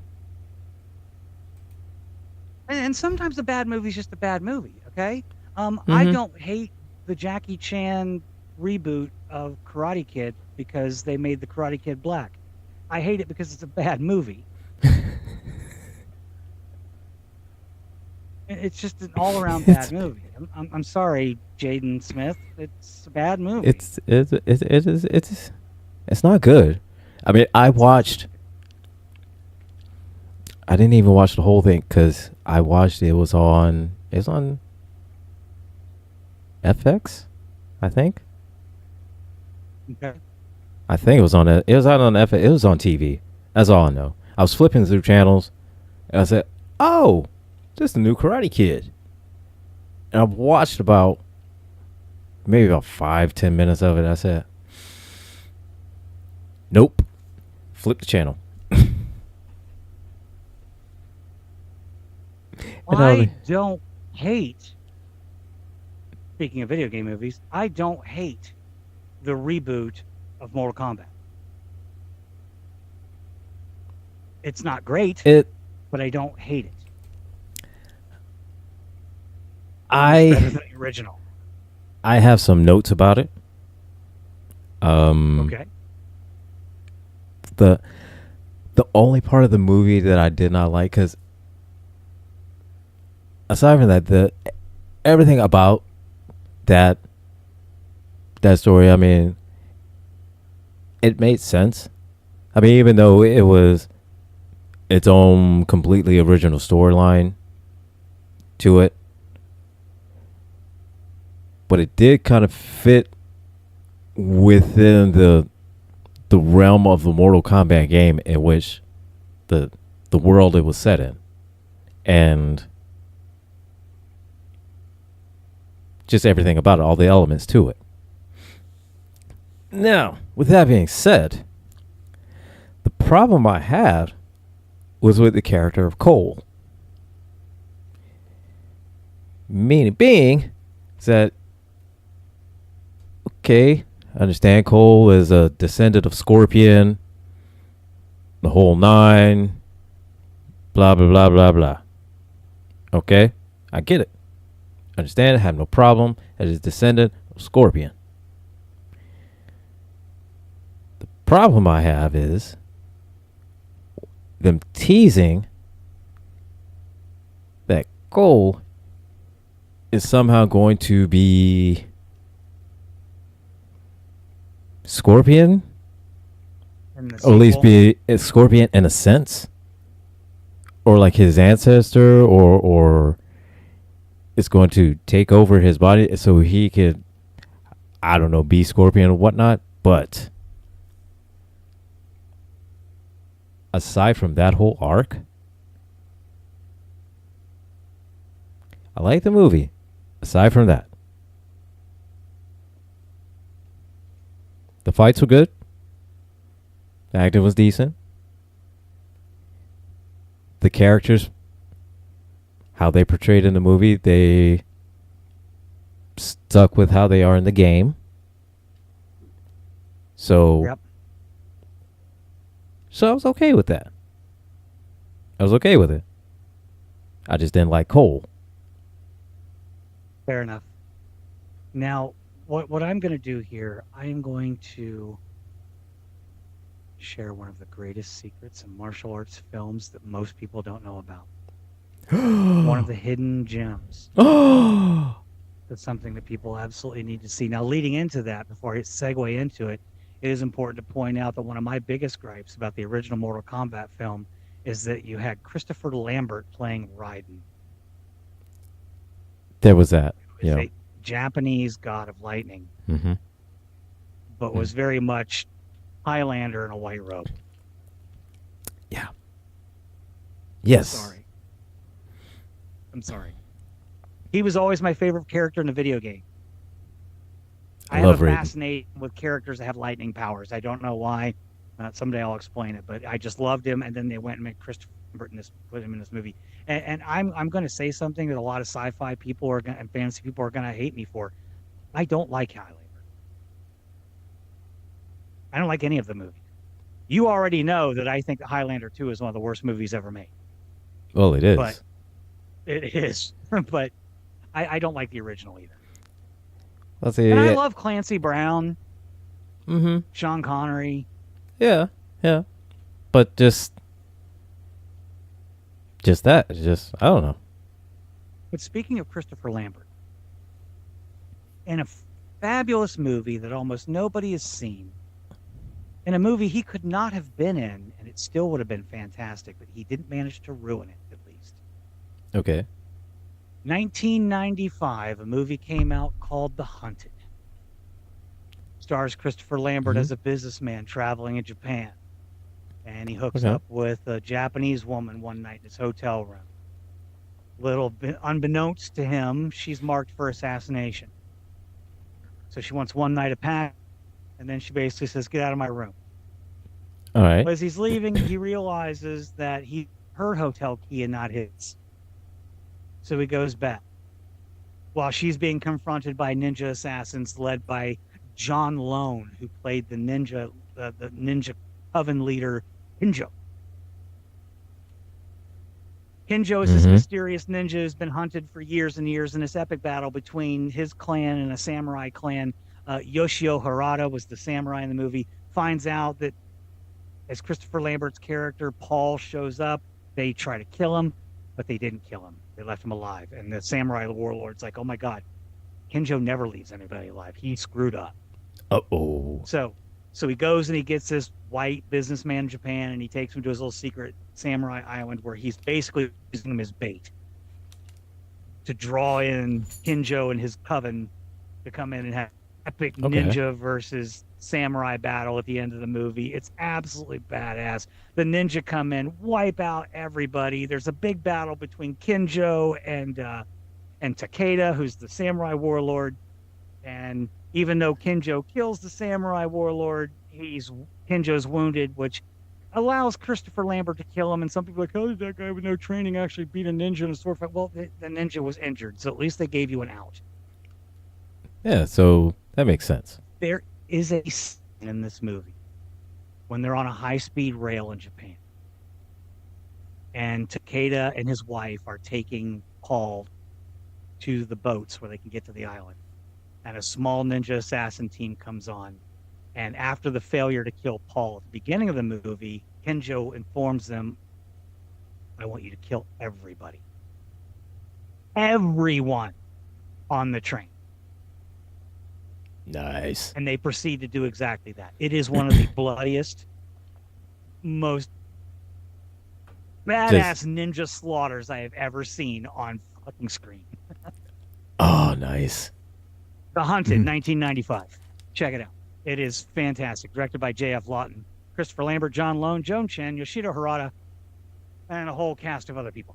And sometimes a bad movie is just a bad movie, okay? I don't hate the Jackie Chan reboot of Karate Kid because they made the Karate Kid black. I hate it because it's a bad movie. It's just an all-around bad movie. I'm sorry, Jaden Smith. It's a bad movie. It's not good. I mean, I didn't even watch the whole thing because I watched it was on FX, I think. Okay. I think it was on it. It was out on FX. It was on TV. That's all I know. I was flipping through channels. And I said, oh, this is the new Karate Kid. And I've watched maybe about 5-10 minutes of it. I said, nope. Flip the channel. I don't hate, speaking of video game movies, I don't hate the reboot of Mortal Kombat. It's not great, but I don't hate it. It's better than the original. I have some notes about it. Okay. The only part of the movie that I did not like, because aside from that, everything about that story, I mean, it made sense. I mean, even though it was its own completely original storyline to it, but it did kind of fit within the realm of the Mortal Kombat game, in which the world it was set in, and just everything about it, all the elements to it. Now, with that being said, the problem I had was with the character of Cole. Meaning being that, okay, I understand Cole is a descendant of Scorpion, the whole nine, blah, blah, blah, blah, blah. Okay, I get it. Understand, I have no problem as a descendant of Scorpion. The problem I have is them teasing that Cole is somehow going to be Scorpion, or at least be a Scorpion in a sense, or like his ancestor, or it's going to take over his body so he could, I don't know, be Scorpion or whatnot. But aside from that whole arc, I like the movie. Aside from that, the fights were good. The acting was decent. The characters, how they portrayed in the movie, they stuck with how they are in the game. So, yep. So I was okay with that. I was okay with it. I just didn't like Cole. Fair enough. Now, what I'm going to do here, I am going to share one of the greatest secrets in martial arts films that most people don't know about. One of the hidden gems. That's something that people absolutely need to see. Now, leading into that, before I segue into it, it is important to point out that one of my biggest gripes about the original Mortal Kombat film is that you had Christopher Lambert playing Raiden. There was that. Yeah. A Japanese god of lightning, but was very much Highlander in a white robe. Yeah. Yes. I'm sorry. He was always my favorite character in a video game. I love have a Raiden. fascination with characters that have lightning powers. I don't know why. Someday I'll explain it, but I just loved him. And then they went and made Christopher Lambert put him in this movie. And I'm going to say something that a lot of sci-fi people and fantasy people are going to hate me for. I don't like Highlander. I don't like any of the movies. You already know that I think that Highlander 2 is one of the worst movies ever made. Well, it is. But it is. But I don't like the original either. Let's see. And I love Clancy Brown. Mm-hmm. Sean Connery. Yeah. But just that. I don't know. But speaking of Christopher Lambert, in a fabulous movie that almost nobody has seen, in a movie he could not have been in, and it still would have been fantastic, but he didn't manage to ruin it, at least. Okay. 1995, a movie came out called The Hunted. Stars Christopher Lambert as a businessman traveling in Japan. And he hooks up with a Japanese woman one night in his hotel room. Little bit unbeknownst to him, she's marked for assassination. So she wants one night of pack, and then she basically says, "Get out of my room." All right. As he's leaving, he realizes that he her hotel key and not his. So he goes back. While she's being confronted by ninja assassins led by John Lone, who played the ninja coven leader Kinjo. Kinjo is this mysterious ninja who's been hunted for years and years in this epic battle between his clan and a samurai clan. Yoshio Harada was the samurai in the movie. Finds out that as Christopher Lambert's character, Paul, shows up, they try to kill him, but they didn't kill him. They left him alive. And the samurai warlord's like, oh my God, Kinjo never leaves anybody alive. He screwed up. Uh-oh. So he goes and he gets this white businessman in Japan, and he takes him to his little secret samurai island where he's basically using him as bait to draw in Kinjo and his coven to come in and have epic ninja versus samurai battle at the end of the movie. It's absolutely badass. The ninja come in, wipe out everybody. There's a big battle between Kinjo and Takeda, who's the samurai warlord. And even though Kinjo kills the samurai warlord, Kinjo's wounded, which allows Christopher Lambert to kill him. And some people are like, how did that guy with no training actually beat a ninja in a sword fight? Well, the ninja was injured, so at least they gave you an out. Yeah, so that makes sense. There is a scene in this movie when they're on a high-speed rail in Japan, and Takeda and his wife are taking Paul to the boats where they can get to the island, and a small ninja assassin team comes on. And after the failure to kill Paul at the beginning of the movie, Kinjo informs them, I want you to kill everybody. Everyone on the train. Nice. And they proceed to do exactly that. It is one of the bloodiest, most badass ninja slaughters I have ever seen on fucking screen. Oh, nice. The Hunted, 1995. Check it out. It is fantastic. Directed by J.F. Lawton, Christopher Lambert, John Lone, Joan Chen, Yoshida Harada, and a whole cast of other people.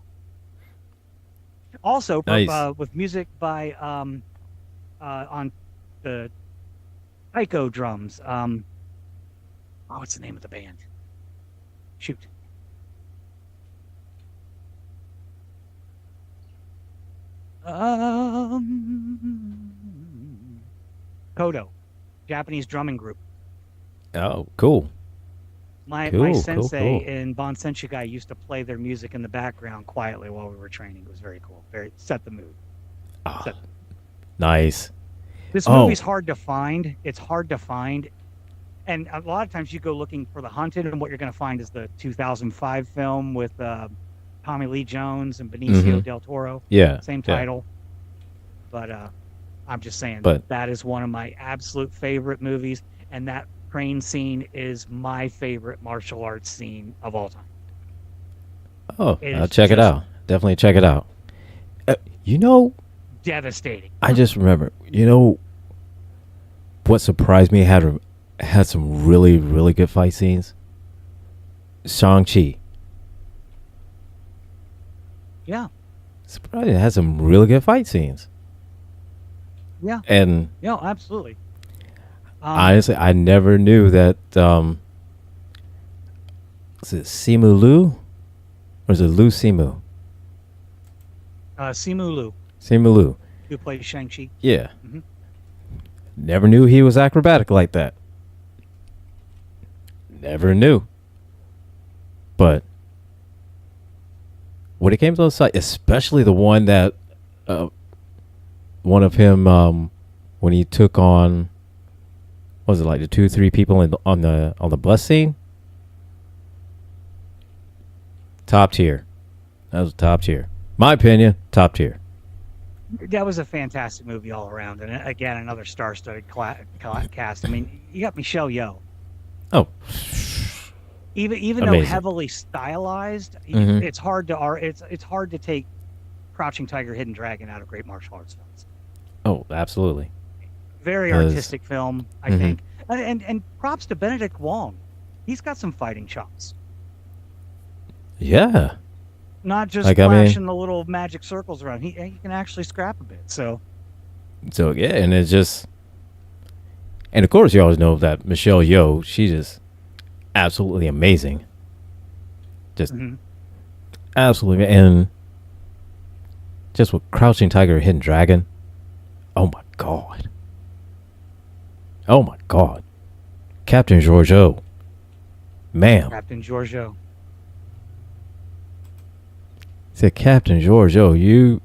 Also, with music by on the taiko drums. What's the name of the band? Shoot. Kodo, Japanese drumming group. Oh, cool. My sensei in Bonsenshikai used to play their music in the background quietly while we were training. It was very cool. Set the mood. Nice. This movie's hard to find. It's hard to find. And a lot of times you go looking for The Hunted, and what you're going to find is the 2005 film with Tommy Lee Jones and Benicio del Toro. Yeah. Same title. But I'm just saying, that is one of my absolute favorite movies. And that train scene is my favorite martial arts scene of all time. Oh, I'll check it out. Definitely check it out. Devastating. I just remember, what surprised me had some really, really good fight scenes? Shang-Chi. Yeah. Surprised it had some really good fight scenes. Yeah. And yeah, absolutely. Honestly, I never knew that. Was it Simu Liu, or is it Liu Simu? Simu Liu. Simu Liu. Who plays Shang-Chi. Yeah. Mm-hmm. Never knew he was acrobatic like that. Never knew. But when it came to those fights, especially the one that one of him when he took on, what was it, like the 2-3 people on the bus scene? Top tier. That was top tier. My opinion, top tier. That was a fantastic movie all around, and again, another star-studded cast. I mean, you got Michelle Yeoh. Oh, even though heavily stylized, it's hard to take Crouching Tiger, Hidden Dragon out of great martial arts films. Oh, absolutely. Very artistic film, I think, and props to Benedict Wong. He's got some fighting chops. Yeah. Not just Like, flashing the little magic circles around. He can actually scrap a bit. So yeah, and it's just, and of course you always know that Michelle Yeoh, she's just absolutely amazing. Just absolutely, and just with Crouching Tiger, Hidden Dragon. Oh my god. Oh my god. Captain Georgiou. Ma'am. Captain Georgiou. Said Captain Georgiou, you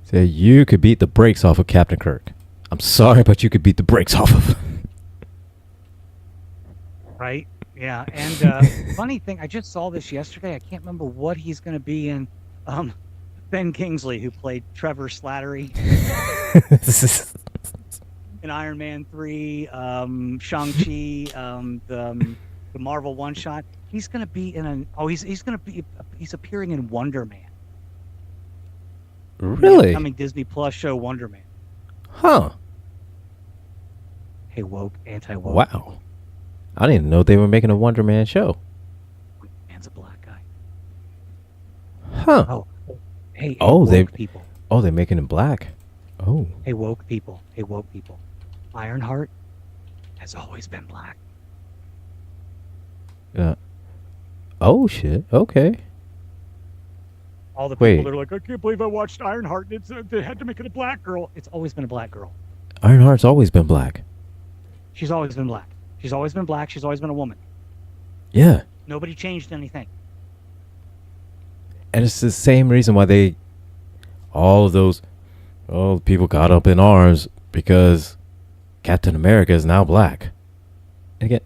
said you could beat the brakes off of Captain Kirk. I'm sorry, but you could beat the brakes off of him. Right? Yeah. And funny thing, I just saw this yesterday. I can't remember what he's going to be in. Ben Kingsley, who played Trevor Slattery in Iron Man 3, Shang-Chi, the Marvel one-shot. He's going to be in he's appearing in Wonder Man. Really? The upcoming Disney Plus show Wonder Man. Huh. Hey, woke, anti-woke. Wow. I didn't even know they were making a Wonder Man show. Man's a black guy. Huh. Oh. Hey, woke people. Oh, they're making him black. Oh. Hey, woke people. Hey, woke people. Ironheart has always been black. Oh, shit. Okay. All the people that are like, I can't believe I watched Ironheart. They had to make it a black girl. It's always been a black girl. Ironheart's always been black. She's always been black. She's always been black. She's always been a woman. Yeah. Nobody changed anything. And it's the same reason why all of those people got up in arms because Captain America is now black. And again,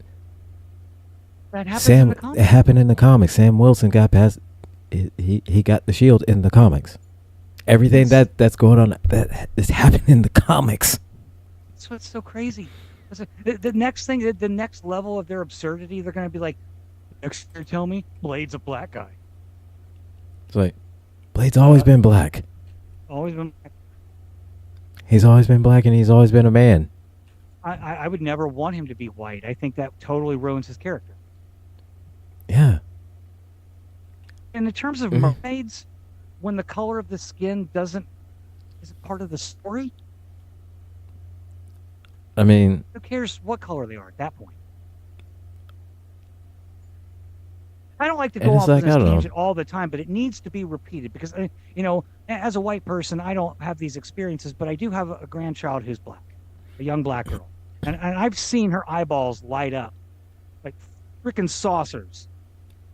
that happens in the comics. It happened in the comics. Sam Wilson got past. He got the shield in the comics. Everything that's going on that is happening in the comics. That's what's so crazy. The next thing, the next level of their absurdity, they're going to be like, next year, tell me, Blade's a black guy. It's like, Blade's always been black. Always been black. He's always been black, and he's always been a man. I would never want him to be white. I think that totally ruins his character. Yeah. And in terms of mermaids, when the color of the skin isn't part of the story, I mean, who cares what color they are at that point? I don't like to go off on this tangent all the time, but it needs to be repeated because, as a white person, I don't have these experiences, but I do have a grandchild who's black, a young black girl. And I've seen her eyeballs light up like freaking saucers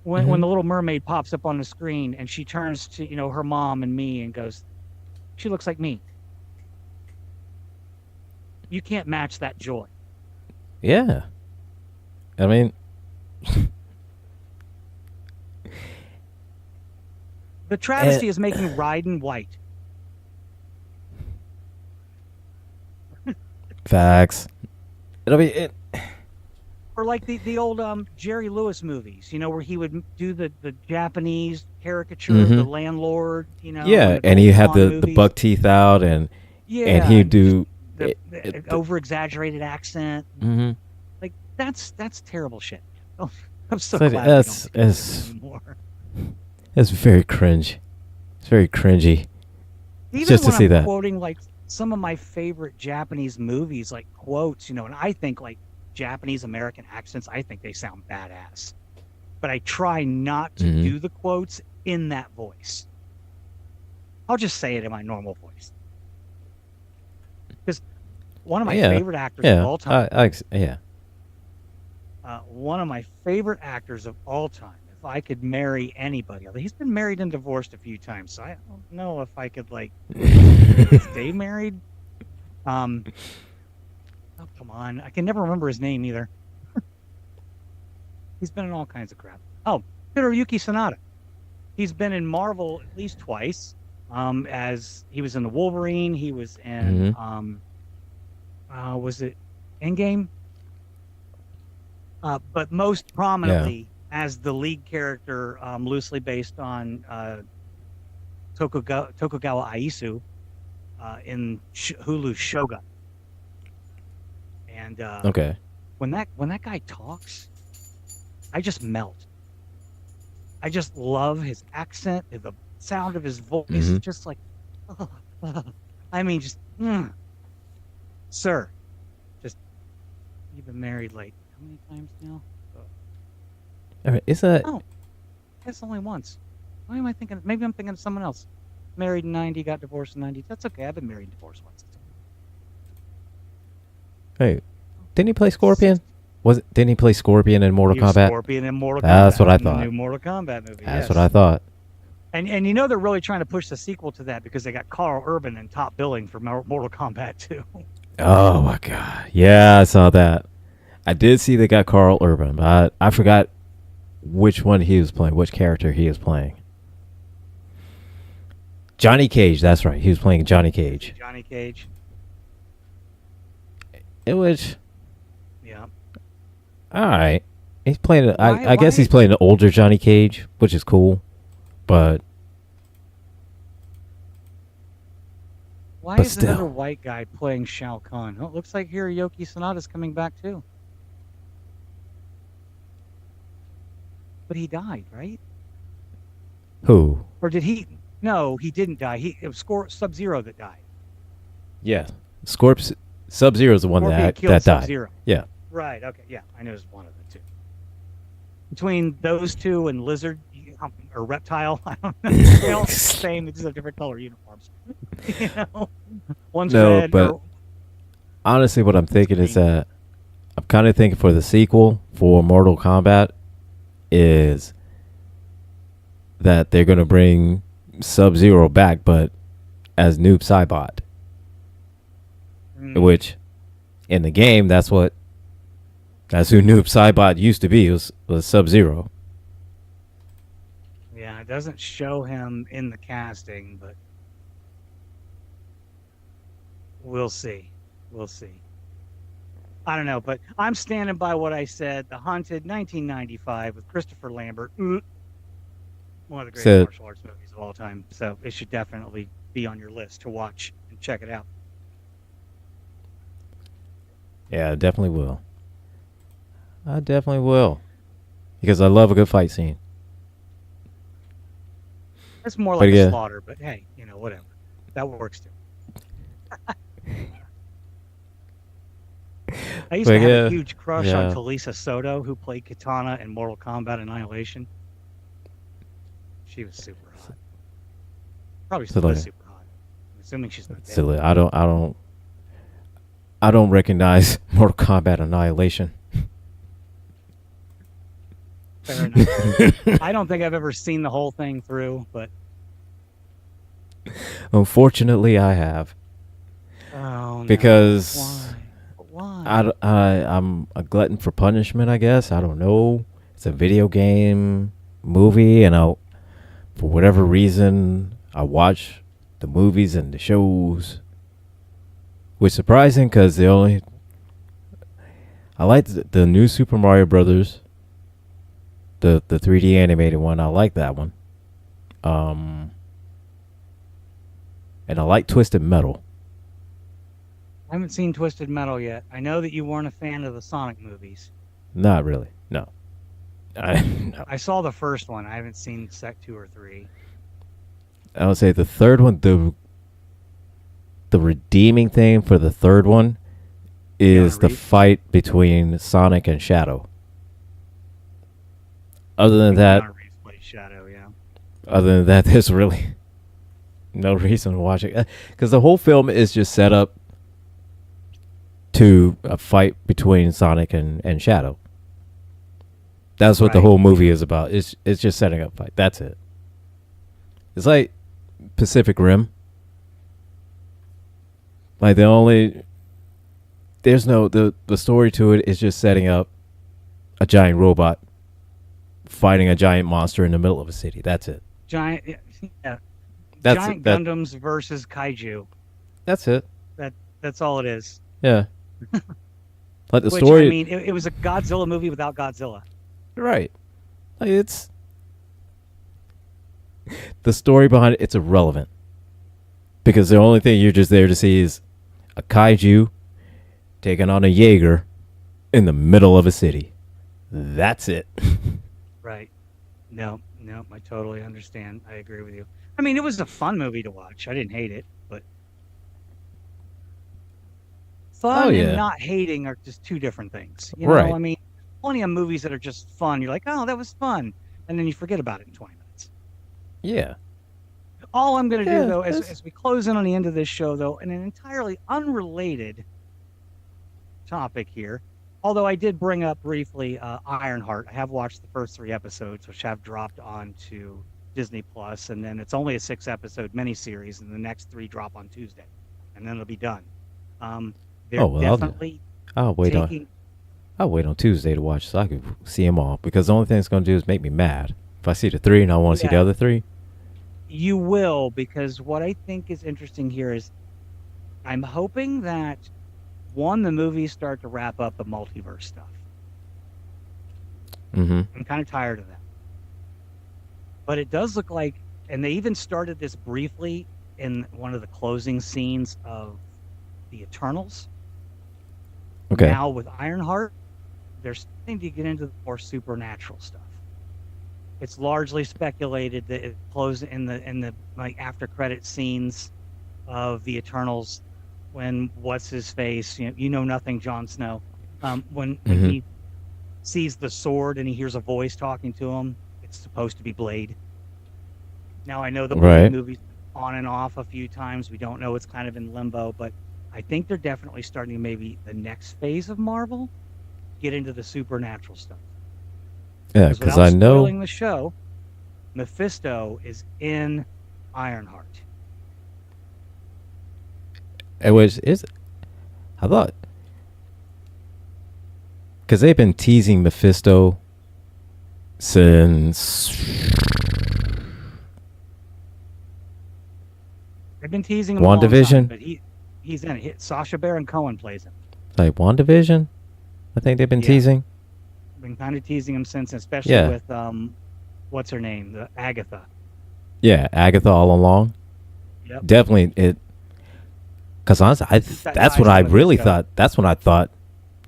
when the Little Mermaid pops up on the screen and she turns to, her mom and me and goes, she looks like me. You can't match that joy. Yeah. I mean, the travesty is making Raiden white. Facts. I mean, or like the old Jerry Lewis movies, where he would do the Japanese caricature of the landlord, Yeah, and he had the buck teeth out, and he'd do the over-exaggerated accent. Mm-hmm. Like that's terrible shit. Oh, I'm so glad that's very cringe. It's very cringy. Even just when to see I'm that. quoting like some of my favorite Japanese movies, like quotes, and I think like Japanese American accents, I think they sound badass. But I try not to do the quotes in that voice. I'll just say it in my normal voice. Because one of my favorite actors of all time. One of my favorite actors of all time. If I could marry anybody, he's been married and divorced a few times, so I don't know if I could stay married. Oh, come on. I can never remember his name either. He's been in all kinds of crap. Oh, Hiroyuki Sanada. He's been in Marvel at least twice. As he was in the Wolverine, he was in was it Endgame? But most prominently as the lead character, loosely based on Tokugawa Aisu in Hulu's Shogun. And when that guy talks, I just melt. I just love his accent, the sound of his voice. It's just like, I mean, just, sir, just, you've been married like how many times now? I mean, is that? Oh, that's only once. Why am I thinking? Maybe I'm thinking of someone else. Married in 90, got divorced in 90. That's okay. I've been married and divorced once. Hey, didn't he play Scorpion? Didn't he play Scorpion in Mortal Kombat? Scorpion in Mortal Kombat. That's what I thought. The new Mortal Kombat movie. That's what I thought. And you know they're really trying to push the sequel to that because they got Carl Urban in top billing for Mortal Kombat 2. Oh my god. Yeah, I saw that. I did see they got Carl Urban, but I forgot which one he was playing, which character he was playing. Johnny Cage, that's right. He was playing Johnny Cage. Johnny Cage. It was... Yeah. All right. He's playing... I guess he's playing the older Johnny Cage, which is cool. But... Why is another white guy playing Shao Kahn? Oh, it looks like Hiroyuki Sanada's coming back too. But he died, right? Who? Or did he... No, he didn't die. It was Sub-Zero that died. Yeah. Sub-Zero is the one that died. Sub-Zero. Yeah. Right, okay. Yeah, I know it was one of the two. Between those two and Lizard, or Reptile, I don't know. They're all the same. They just have different color uniforms. You know? One's red. But honestly, what I'm thinking is that I'm kind of thinking for the sequel for Mortal Kombat is that they're going to bring Sub-Zero back, but as Noob Saibot. Which, in the game, that's who Noob Saibot used to be, was Sub-Zero. Yeah, it doesn't show him in the casting, but we'll see. We'll see. I don't know, but I'm standing by what I said. The Haunted, 1995, with Christopher Lambert. One of the greatest martial arts movies of all time. So it should definitely be on your list to watch and check it out. Yeah, I definitely will. I definitely will. Because I love a good fight scene. It's more like a slaughter, but hey, whatever. That works too. I used to have a huge crush on Talisa Soto, who played Katana in Mortal Kombat Annihilation. She was super hot. Probably still is super hot. I'm assuming she's not dead. I don't recognize Mortal Kombat Annihilation. Fair enough. I don't think I've ever seen the whole thing through, but unfortunately, I have. Oh no! Because Why? I'm a glutton for punishment, I guess. I don't know. It's a video game movie, and for whatever reason, I watch the movies and the shows. Which is surprising because I like the new Super Mario Brothers, the 3D animated one. I like that one. And I like Twisted Metal. I haven't seen Twisted Metal yet. I know that you weren't a fan of the Sonic movies. Not really. No. No. I saw the first one. I haven't seen Sec 2 or 3. I would say the third one, the redeeming thing for the third one is the fight between Sonic and Shadow. Other than that, there's really no reason to watch it. Because the whole film is just set up to a fight between Sonic and Shadow. That's what the whole movie is about. It's just setting up a fight. That's it. It's like Pacific Rim. Like the story to it is just setting up a giant robot fighting a giant monster in the middle of a city. That's it. Giant Gundams versus kaiju. That's it. That's all it is. Yeah. Like the story. I mean, it was a Godzilla movie without Godzilla. Right. Like it's the story behind it's irrelevant. Because the only thing you're just there to see is a kaiju taking on a Jaeger in the middle of a city. That's it. Right. No. No, I totally understand. I agree with you. I mean, it was a fun movie to watch. I didn't hate it, but fun and not hating are just two different things. You know, I mean, plenty of movies that are just fun. You're like, oh, that was fun. And then you forget about it in 20 minutes. Yeah. All I'm going to do, though, as we close in on the end of this show, though, in an entirely unrelated topic here, although I did bring up briefly Ironheart. I have watched the first 3 episodes, which have dropped onto Disney Plus, and then it's only a 6-episode miniseries, and the next 3 drop on Tuesday, and then it'll be done. Definitely I'll wait on Tuesday to watch so I can see them all, because the only thing it's going to do is make me mad. If I see the 3 and I want to see the other 3. You will, because what I think is interesting here is I'm hoping that, one, the movies start to wrap up the multiverse stuff. Mm-hmm. I'm kind of tired of that. But it does look like, and they even started this briefly in one of the closing scenes of the Eternals. Okay. Now with Ironheart, they're starting to get into the more supernatural stuff. It's largely speculated that it closed in the like after credit scenes of the Eternals, when what's his face, you know nothing, Jon Snow, when he sees the sword and he hears a voice talking to him, it's supposed to be Blade. Now I know the movie's on and off a few times. We don't know. It's kind of in limbo, but I think they're definitely starting maybe the next phase of Marvel get into the supernatural stuff. Yeah, because I know spoiling the show, Mephisto is in Ironheart. I thought, because they've been teasing Mephisto since they've been teasing him WandaVision, but he's in it. Sacha Baron Cohen plays him. Like WandaVision, I think they've been teasing. Been kind of teasing him since, especially with what's her name, the Agatha. Yeah, Agatha all along. Yep. Definitely it. Because honestly, that's what I really thought. That's when I thought,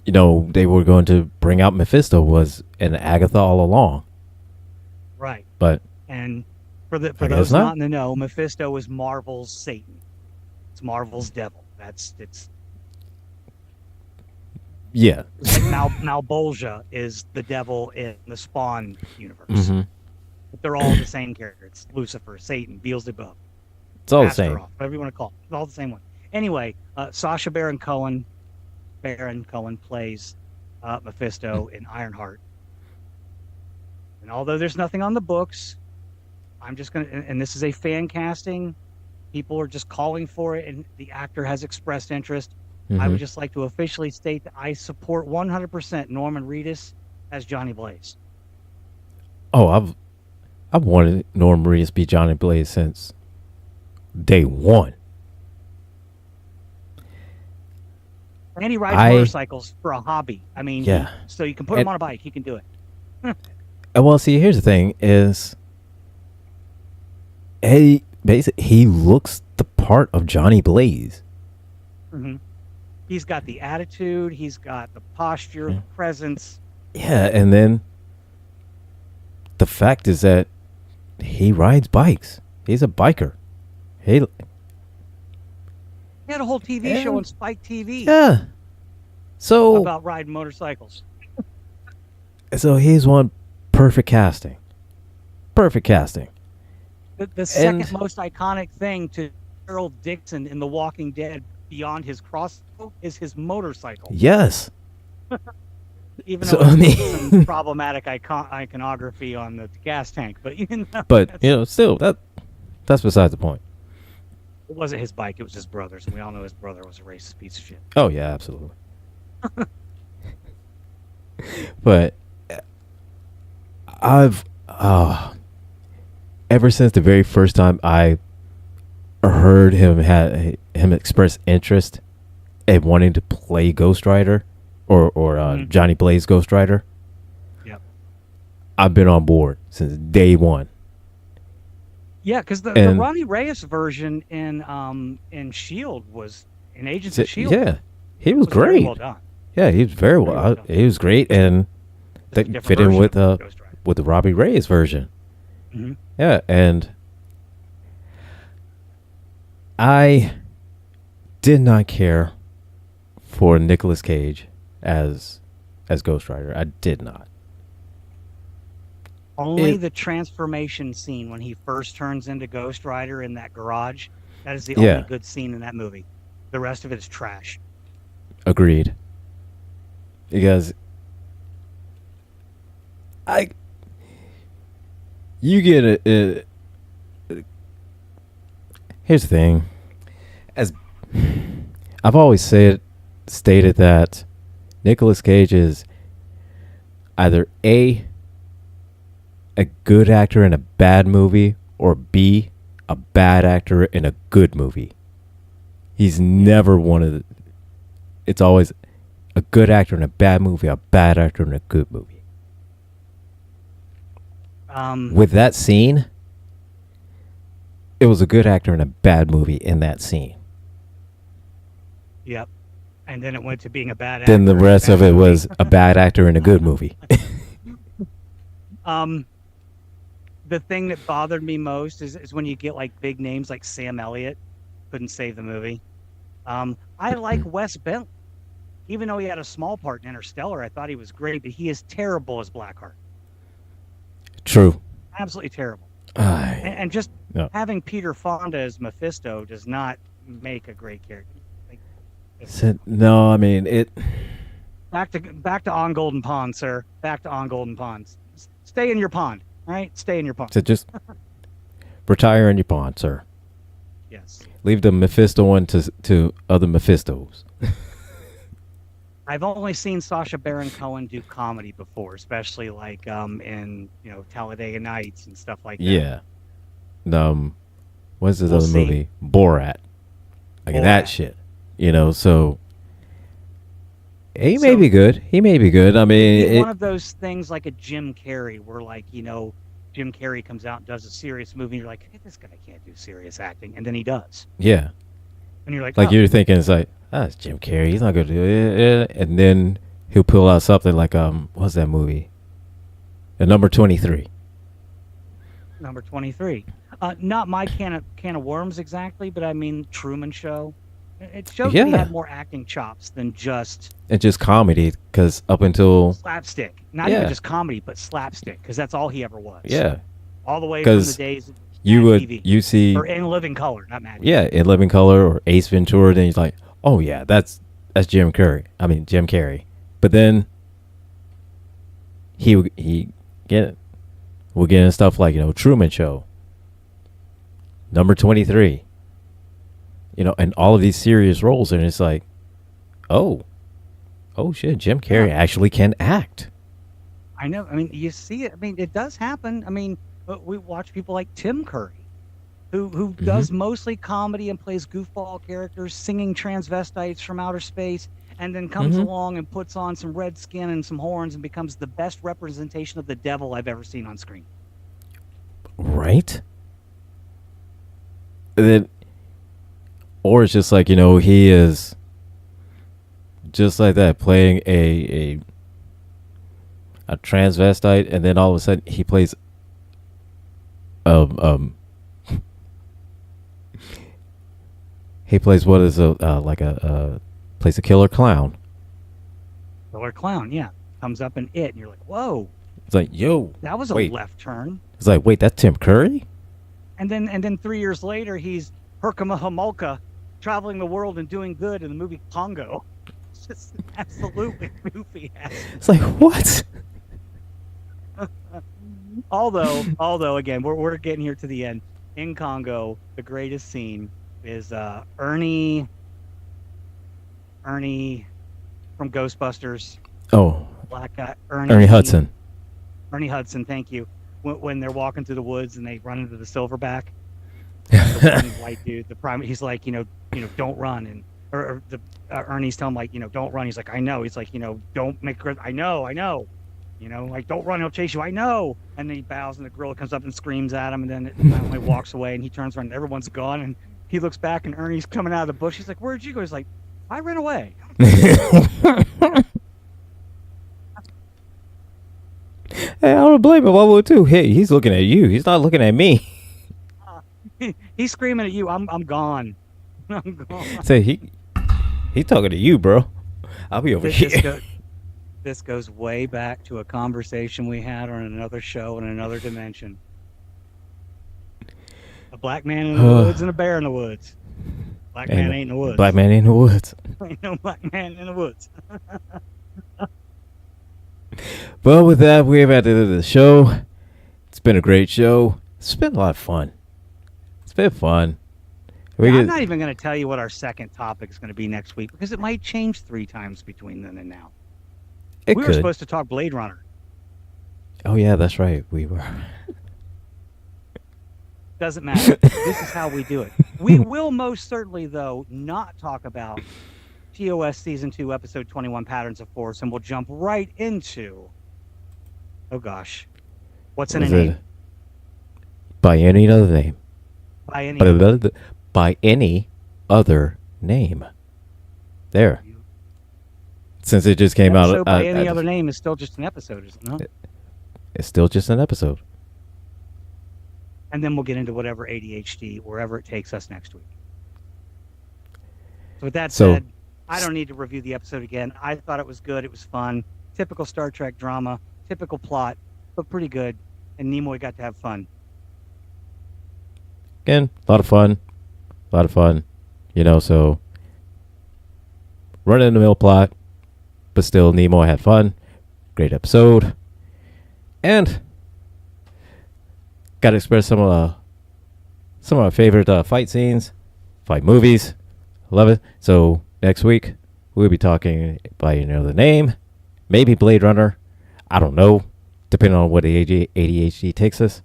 they were going to bring out Mephisto was an Agatha all along. Right. But for those not in the know, Mephisto is Marvel's Satan. It's Marvel's devil. Yeah. Like Malbolgia is the devil in the Spawn universe. Mm-hmm. But they're all the same character. It's Lucifer, Satan, Beelzebub. It's all the same. Whatever you want to call it. It's all the same one. Anyway, Sacha Baron Cohen plays Mephisto in Ironheart. And although there's nothing on the books, I'm just going to, and this is a fan casting, people are just calling for it, and the actor has expressed interest. I would just like to officially state that I support 100% Norman Reedus as Johnny Blaze. Oh, I've wanted Norman Reedus to be Johnny Blaze since day one. And he rides motorcycles for a hobby. I mean, so you can put him on a bike. He can do it. Well, see, here's the thing: is he looks the part of Johnny Blaze. Mm-hmm. He's got the attitude. He's got the posture, the presence. Yeah, and then the fact is that he rides bikes. He's a biker. He had a whole TV show on Spike TV. Yeah. So about riding motorcycles. So he's one perfect casting. Perfect casting. The second most iconic thing to Harold Dixon in The Walking Dead beyond his crossbow is his motorcycle. Yes. Even though it's some problematic iconography on the gas tank, but still that's besides the point. It wasn't his bike; it was his brother's, and we all know his brother was a racist piece of shit. Oh yeah, absolutely. But I've ever since the very first time I heard him express interest in wanting to play Ghost Rider or Johnny Blaze Ghost Rider. Yep. I've been on board since day one. Yeah, because the Ronnie Reyes version in S.H.I.E.L.D. was in Agents of S.H.I.E.L.D. Yeah, he was great. Very well done. Yeah, he was very well. He was great, and that fit in with the Robbie Reyes version. Mm-hmm. Yeah, and I did not care for Nicolas Cage as Ghost Rider. I did not. Only the transformation scene when he first turns into Ghost Rider in that garage. That is the only good scene in that movie. The rest of it is trash. Agreed. Because you get here's the thing. As I've always stated that Nicolas Cage is either A good actor in a bad movie, or B, a bad actor in a good movie. He's never one of the... It's always a good actor in a bad movie, a bad actor in a good movie. With that scene, it was a good actor in a bad movie in that scene. Yep. And then it went to being a bad actor. Then the rest of it was a bad actor in a good movie. The thing that bothered me most is when you get like big names like Sam Elliott couldn't save the movie. I like Wes Bentley. Even though he had a small part in Interstellar, I thought he was great, but he is terrible as Blackheart. True. Absolutely terrible. And just having Peter Fonda as Mephisto does not make a great character. No, I mean it. Back to On Golden Pond, sir. Back to On Golden Pond. Stay in your pond. All right, stay in your pond. So just retire in your pond, sir. Yes. Leave the Mephisto one to other Mephistos. I've only seen Sacha Baron Cohen do comedy before, especially like in Talladega Nights and stuff like that. Yeah. What's this other movie? Borat. Like that shit. So he may be good. He may be good. I mean, one of those things like a Jim Carrey, where Jim Carrey comes out and does a serious movie, and you're like, hey, this guy can't do serious acting, and then he does. Yeah. And you're like, you're thinking it's like, it's Jim Carrey. He's not going to do it. And then he'll pull out something like what's that movie? The Number 23. Number 23. Not my can of worms exactly, but I mean Truman Show. It shows that he had more acting chops than just... And just comedy, because up until... Slapstick. Not even just comedy, but slapstick, because that's all he ever was. Yeah. All the way from the days of you see... Or In Living Color, not Mad TV. Yeah, In Living Color or Ace Ventura, then he's like, oh yeah, that's Jim Carrey. But then we'll get into stuff like, Truman Show. Number 23. And all of these serious roles, and it's like, oh shit, Jim Carrey actually can act. I know. I mean, you see it. I mean, it does happen. I mean, we watch people like Tim Curry, who does mostly comedy and plays goofball characters, singing transvestites from outer space, and then comes along and puts on some red skin and some horns and becomes the best representation of the devil I've ever seen on screen. Right? Then... Or it's just like, he is just like that, playing a transvestite, and then all of a sudden he plays he plays what is plays a killer clown. Killer clown, yeah. Comes up in It, and you're like, whoa. It's like, yo. That was a left turn. It's like, wait, that's Tim Curry? And then 3 years later, he's Herkimer Homolka, traveling the world and doing good in the movie Congo. It's just absolutely goofy. It's like, what? although again, we're getting here to the end. In Congo, the greatest scene is Ernie from Ghostbusters. Oh, Black guy, Ernie Hudson. Ernie Hudson, thank you. When they're walking through the woods and they run into the silverback. The white dude, he's like, don't run, and or Ernie's telling him like, don't run. He's like, I know. He's like, don't make. I know. Like, don't run. He'll chase you. I know. And then he bows, and the gorilla comes up and screams at him, and then it finally walks away, and he turns around, and everyone's gone, and he looks back, and Ernie's coming out of the bush. He's like, where'd you go? He's like, I ran away. Hey, I don't blame him. I would too. Hey, he's looking at you. He's not looking at me. He's screaming at you. I'm gone. I'm gone. Say he's talking to you, bro. I'll be over here. This goes way back to a conversation we had on another show in another dimension. A black man in the woods and a bear in the woods. Black man ain't in the woods. Black man ain't in the woods. Ain't no black man in the woods. Well, with that, we have at the end of the show. It's been a great show. It's been a lot of fun. It's been fun. I'm not even going to tell you what our second topic is going to be next week because it might change 3 times between then and now. We were supposed to talk Blade Runner. Oh, yeah, that's right. We were. Doesn't matter. This is how we do it. We will most certainly, though, not talk about TOS Season 2, Episode 21, Patterns of Force, and we'll jump right into... Oh, gosh. What's in a name? By any other name. By any other name. There. Since it just came out. So by any other name is still just an episode, isn't it? Not? It's still just an episode. And then we'll get into whatever ADHD, wherever it takes us next week. So with that said, I don't need to review the episode again. I thought it was good. It was fun. Typical Star Trek drama. Typical plot, but pretty good. And Nimoy got to have fun. Again, a lot of fun. You know, so run-of-the-mill plot, but still Nimoy had fun. Great episode. And got to express some of our favorite fight scenes, fight movies. Love it. So next week, we'll be talking by another name. Maybe Blade Runner. I don't know, depending on what the ADHD takes us.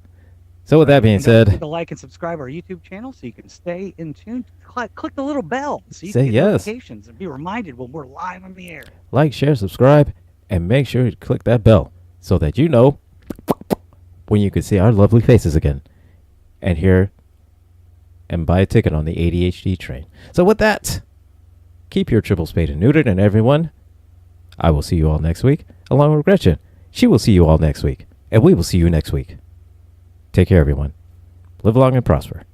So with that being said, click the like and subscribe our YouTube channel so you can stay in tune. Click the little bell so you say can get yes. notifications and be reminded when we're live on the air. Like, share, subscribe, and make sure to click that bell so that you know when you can see our lovely faces again and hear and buy a ticket on the ADHD train. So with that, keep your triple spayed and neutered, and everyone, I will see you all next week, along with Gretchen. She will see you all next week, and we will see you next week. Take care, everyone. Live long and prosper.